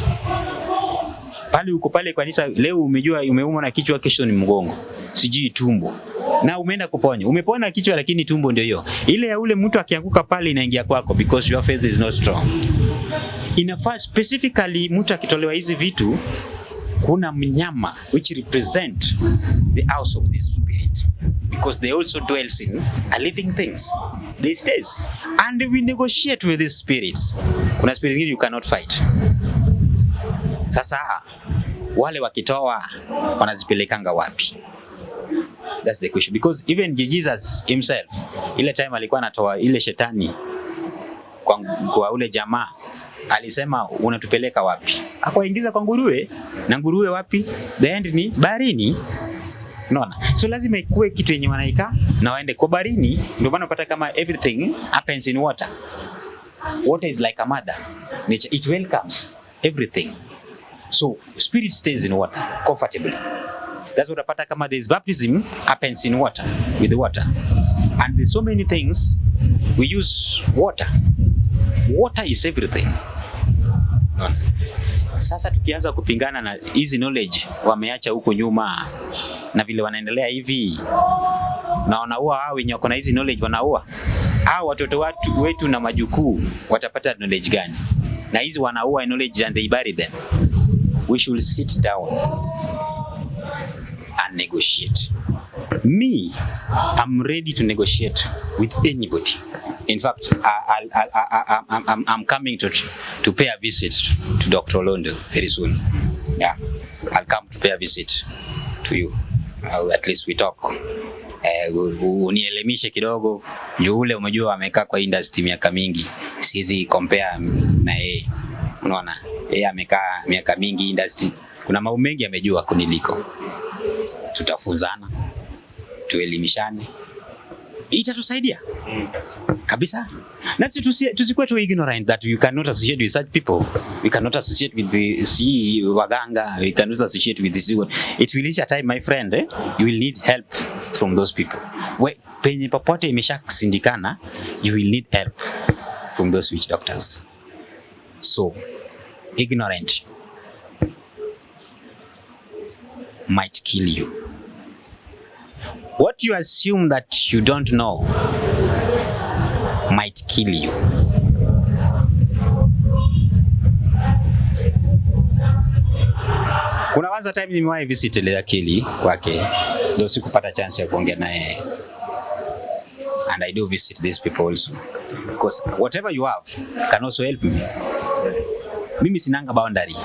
Pale uko pale kanisa, leo umejua umeumwa na kichwa, kesho ni mgongo, sijui tumbo. Na umeenda kuponya. Umepona kichwa lakini tumbo ndio hiyo. Ile ya ule mtu akianguka pale inaingia kwako because your faith is not strong. Inafaa specifically mtu akitolewa hizi vitu, kuna mnyama which represent the house of this spirit, because they also dwells in a living things these days, and we negotiate with these spirits. Kuna spirits you cannot fight. Sasa wale wakitoa wanazipelekanga wapi? That's the question, because even Jesus himself ile time alikuwa anatoa ile shetani kwa ule jamaa, alisema unatupeleka wapi? Akaingiza kwa nguruwe, na nguruwe wapi? The end ni baharini. Unaona? So lazima ikuwe kitu yenye wanaika na waende kwa baharini. Ndio maana unapata kama everything happens in water. Water is like a mother. Nature, it welcomes everything. So spirit stays in water comfortably. That's what unapata kama there is baptism happens in water, with the water. And there's so many things we use water. Water is everything. No. Sasa tukianza kupingana na hizi knowledge wameacha huko nyuma na vile wanaendelea hivi, na wanaua hao wenye wako na hizi knowledge, wanaua hao watoto wetu na majukuu, watapata knowledge gani? Na hizi wanaua knowledge and they bury them. We should sit down and negotiate. Me, I'm ready to negotiate with anybody. In fact, I'm coming to pay a visit to Dr. Olonde very soon. Yeah, I'll come to pay a visit to you. At least we talk. Unielemishe kidogo. Juu ule umejua amekaa kwa industry miaka mingi. Siwezi compare na yeye. Unaona? Yeye amekaa miaka mingi industry. Kuna mambo mengi amejua kuniliko. Tutafunzana. Tuelimishane. Itatusaidia kabisa. Na tusikuwe too ignorant that you cannot associate with such people. We cannot associate with the waganga. We cannot associate with this. It will reach a time, my friend, you will need help from those people. Penye popote imeshasindikana, you will need help from those witch doctors. So, ignorant might kill you. What you assume that you don't know might kill you. Kuna waza time nimewahi visit ile akili kwake, ndio sikupata chance ya kuongea naye. And I do visit these people also, because whatever you have can also help me. Mimi sinanga boundary.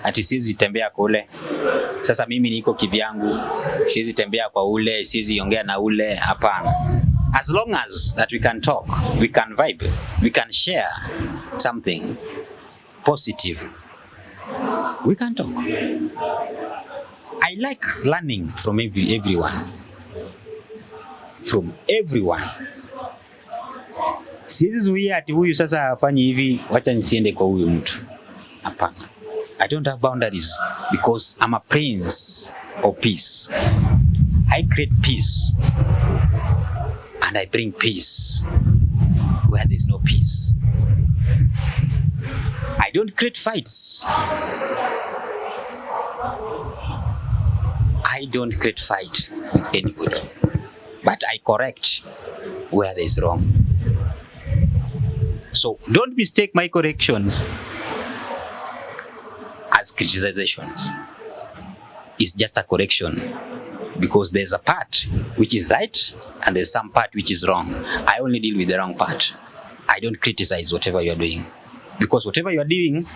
Ati siwezi tembea kule. Sasa mimi niko kivyangu. Siwezi tembea kwa ule, siwezi ongea na ule, hapana. As long as that we can talk, we can vibe, we can share something positive, we can talk. I like learning from everyone. From everyone. Siwezi zuia ati huyu sasa afanye hivi, wacha nisiende kwa huyu mtu. Hapana. I don't have boundaries because I'm a prince of peace. I create peace and I bring peace where there's no peace. I don't create fights. I don't create fight with anybody, but I correct where there's wrong. So don't mistake my corrections as criticizations. It's just a correction because there's a part which is right and there's some part which is wrong. I only deal with the wrong part. I don't criticize whatever you're doing because whatever you're doing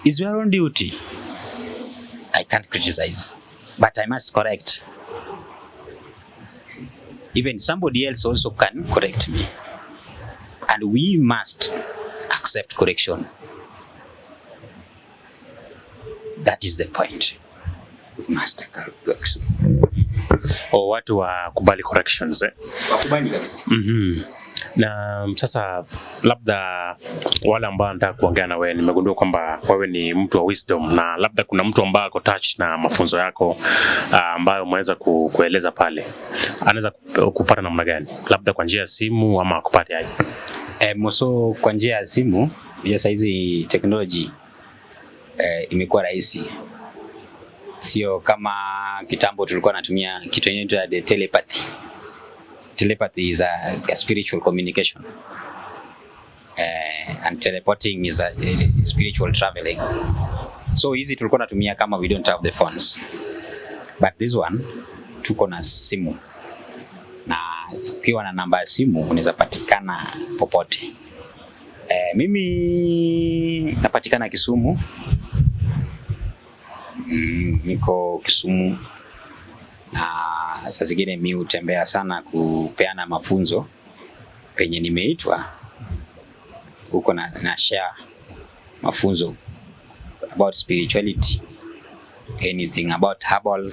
is your own duty. I can't criticize, but I must correct. Even somebody else also can correct me. And we must accept correction. That is the point. We must accept correction. Watu wakubali corrections Wakubali kabisa. Na sasa labda wale ambao wanataka kuongea na wewe, nimegundua kwamba wewe ni mtu wa wisdom, na labda kuna mtu ambaye ako touch na mafunzo yako ambayo umeweza kueleza pale, anaweza kupata namna gani? Labda kwa njia ya simu ama kupata aje? So kwa njia ya simu, ya saizi technology imekuwa rahisi. Sio kama kitambo tulikuwa natumia kitu inaitwa the telepathy. Telepathy is a spiritual communication. And teleporting is a spiritual traveling. So easy tulikuwa natumia kama we don't have the phones. But this one, tuko na simu. Na ukiwa na namba ya simu, unaweza patikana popote. Mimi napatikana Kisumu. Niko Kisumu. Na saa zingine mimi hutembea sana kupeana mafunzo penye nimeitwa huko, na share mafunzo about spirituality, anything about herbal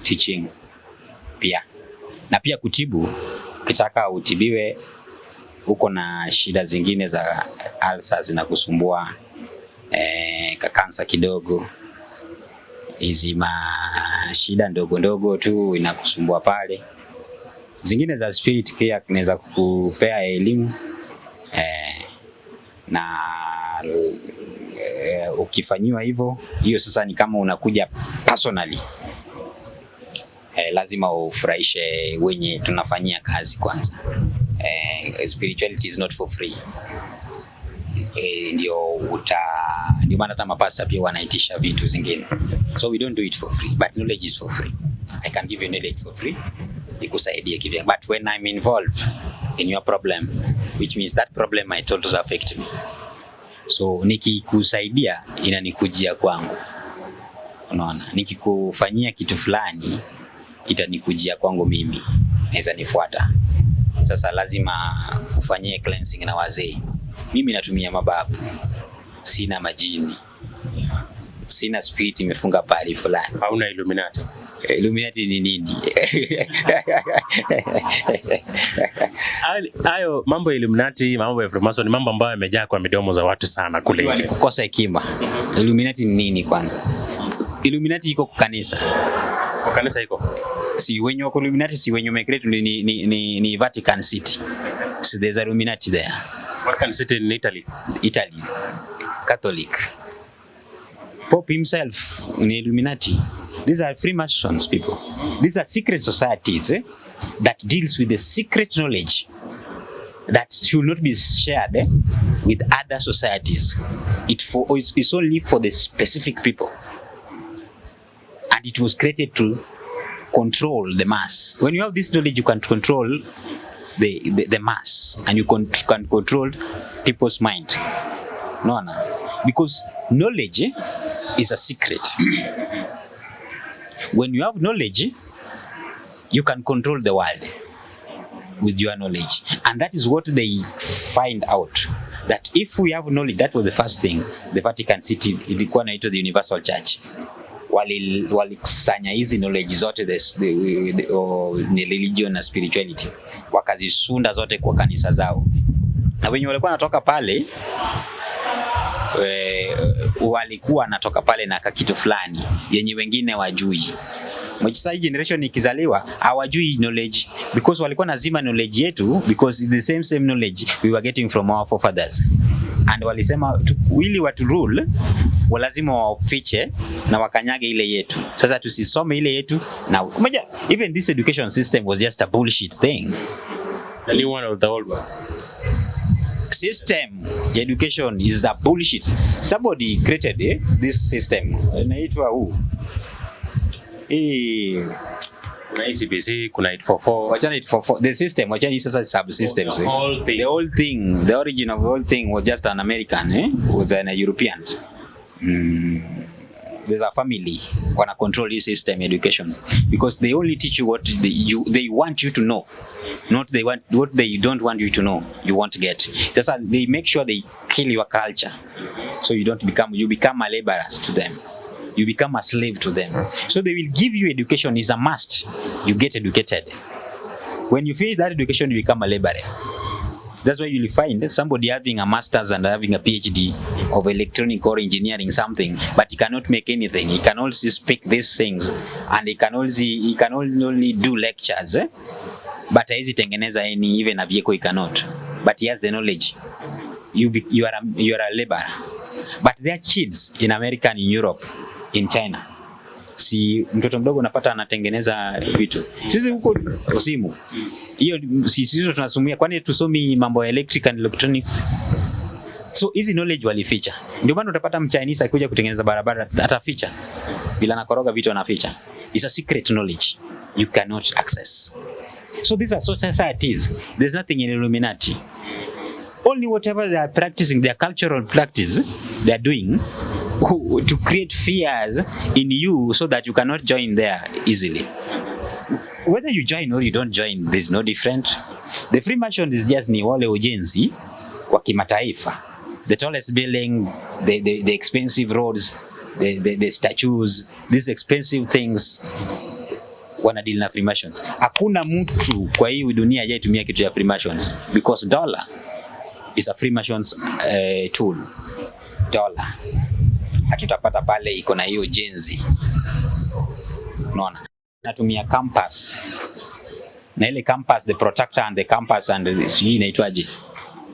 teaching pia, na pia kutibu. Ukitaka utibiwe huko na shida zingine za ulcers zinakusumbua, kansa kidogo, hizi shida ndogo ndogo tu inakusumbua pale. Zingine za spirit pia inaweza kukupea elimu, na ukifanyiwa hivyo, hiyo sasa ni kama unakuja personally. Lazima ufurahishe wenye tunafanyia kazi kwanza. Spirituality is not for free. Ndio maana hata mapasta pia wanaitisha vitu zingine. So we don't do it for free, but knowledge is for free. I can give you knowledge for free, ikusaidie kivyo. But when I'm involved in your problem, which means that problem might also affect me. So nikikusaidia inanikujia kwangu. Unaona, nikikufanyia kitu fulani itanikujia kwangu mimi, naweza nifuata. Sasa lazima ufanyie cleansing na wazee. Mimi natumia mababu, sina majini, sina spirit imefunga pali fulani. Hauna Illuminati? Illuminati ni nini? Hayo mambo ya Illuminati, mambo ya Freemason, mambo ambayo yamejaa kwa midomo za watu sana kule nje. Kukosa hekima. Illuminati ni nini kwanza? Illuminati iko kwa kanisa. Kwa kanisa iko? Si wenye wako Illuminati, si wenye umecreate ni Vatican City. So there's a Illuminati there. Vatican City in Italy. Italy. Catholic. Pope himself in Illuminati. These are Freemasons people. These are secret societies that deals with the secret knowledge that should not be shared with other societies. It's only for the specific people. And it was created to control the mass. When you have this knowledge, you can control the mass, and you can control people's mind. No. because knowledge is a secret. When you have knowledge, you can control the world with your knowledge. And that is what they find out. That if we have knowledge, that was the first thing, the Vatican City ilikuwa inaitwa the Universal Church. Walikusanya hizi knowledge zote ni religion na spirituality, wakazisunda zote kwa kanisa zao, na wenye walikuwa natoka pale walikuwa natoka pale na kitu fulani yenye wengine wajui. Mwisho generation ikizaliwa hawajui knowledge, because walikuwa nazima knowledge yetu, because the same knowledge we were getting from our forefathers. And walisema ili watu rule lazima wafiche na wakanyage ile yetu. Sasa tusisome ile yetu, na even this education system was just a bullshit thing. The new one of the old one. System education is a bullshit. Somebody created this system. Inaitwa who? Kuna ICPC, kuna 844. Wachana 844. The system, wachana sasa subsystems. The whole thing, the origin of the whole thing was just an American, with an Europeans. There's a family wanna control this system education, because they only teach you what they want you to know, not what they don't want you to know. You won't get. They make sure they kill your culture, so you become a laborer to them. You become a slave to them. So they will give you education is a must. You get educated. When you finish that education, you become a laborer. That's why you'll find somebody having a master's and having a PhD of electronic or engineering something, but he cannot make anything. He can only speak these things, and he can only do lectures. But haizi tengeneza even a vehicle he cannot. But he has the knowledge. You are a laborer. But there are kids in America and in Europe, in China. Si mtoto mdogo unapata anatengeneza vitu. Sisi huko simu. Hiyo sisi tunasomea, kwani tusomi mambo ya electric and electronics. So hizi knowledge walificha. Ndio maana utapata Mchinese akikuja kutengeneza barabara ataficha. Bila nakoroga vitu anaficha. It's a secret knowledge you cannot access. So these are societies. There's nothing in Illuminati. Only whatever they are practicing, their cultural practice, they are doing to create fears in you so that you cannot join there easily. Whether you join or you don't join, there's no different. The Freemason is just ni wale ujenzi wa kimataifa. The tallest building, the expensive roads, the statues, these expensive things, wana deal na Freemasons. Hakuna mtu kwa hii dunia hajaitumia kitu ya Freemasons, because dollar is a Freemasons tool. Dollar hatutapata pale iko na hiyo jenzi. Unaona? Natumia compass. Na ile compass, the protractor and the compass and hii inaitwaje?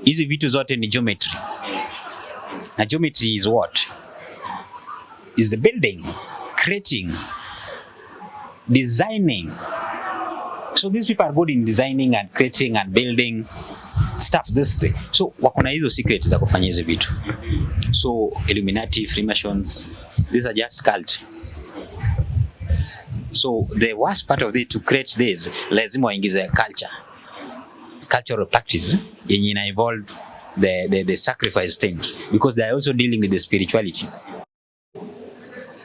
Hizi vitu zote ni geometry. Na geometry is what? Is the building, creating, designing. So these people are good in designing and creating and building stuff, this thing. So wako na hizo secrets za kufanya hizo vitu. So Illuminati, Freemasons, these are just cult. So the worst part of it, to create this, lazima waingize cultural practice yenye ina involve the sacrifice things, because they are also dealing with the spirituality.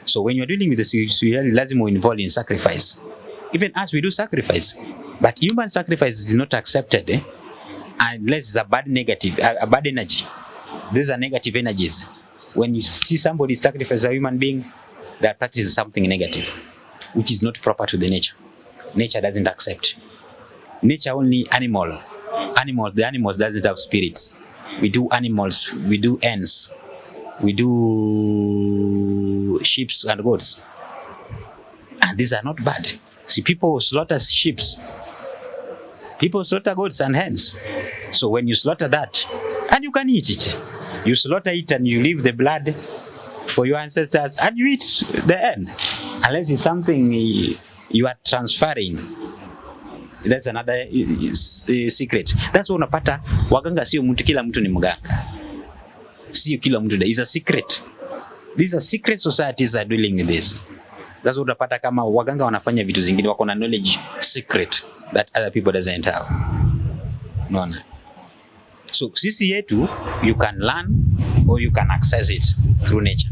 So when you're dealing with the spirituality, lazima involve in sacrifice. Even us, we do sacrifice, but human sacrifice is not accepted unless it's a bad energy. These are negative energies. When you see somebody sacrifice a human being, they are practicing something negative, which is not proper to the nature. Nature doesn't accept. Nature only animal. The animals doesn't have spirits. We do animals, we do ants, we do sheep and goats. And these are not bad. See, people slaughter sheep. People slaughter goats and hens. So when you slaughter that, and you can eat it. You slaughter it and you leave the blood for your ancestors and you eat the end. Unless it's something you are transferring. That's another secret. That's why unapata waganga sio mtu, kila mtu ni mganga. Sio kila mtu, is a secret. These are secret societies are dealing with this. That's why unapata kama waganga wanafanya vitu zingine, wako na knowledge secret that other people doesn't have. Unaona? So sisi yetu, you can learn or you can access it through nature.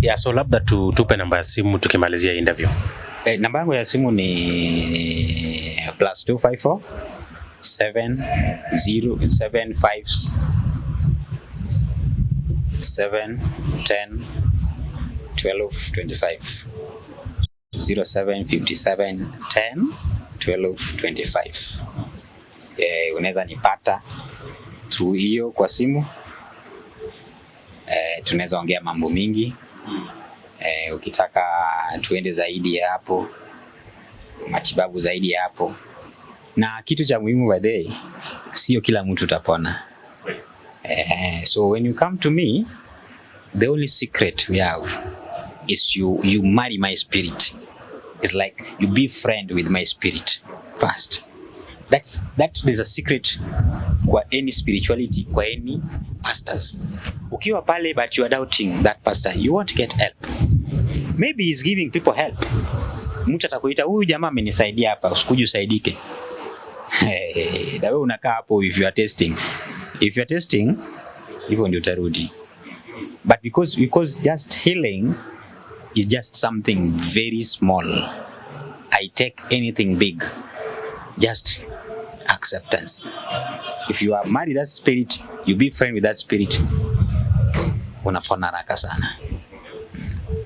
Yeah, so labda tupe namba ya simu tukimalizia interview. Namba yangu ya simu ni +254 7075 710 1225 0757 10 1225. Unaweza nipata through hiyo kwa simu. Tunaweza ongea mambo mingi. Ukitaka tuende zaidi ya hapo, matibabu zaidi ya hapo. Na kitu cha muhimu by the way, sio kila mtu utapona. So when you come to me, the only secret we have is you marry my spirit. It's like you be friend with my spirit first. That is a secret kwa any spirituality, kwa any pastors. Ukiwa pale but you are doubting that pastor, you won't get help. Maybe he's giving people help. Mtu atakuita, huyu jamaa amenisaidia hapa, usikuje usaidike. Na wewe unakaa hapo if you are testing. If you are testing, hivyo ndio utarudi. But because just healing is just something very small. I take anything big. Just acceptance. If you are married that spirit, you be friend with that spirit, unapona haraka sana.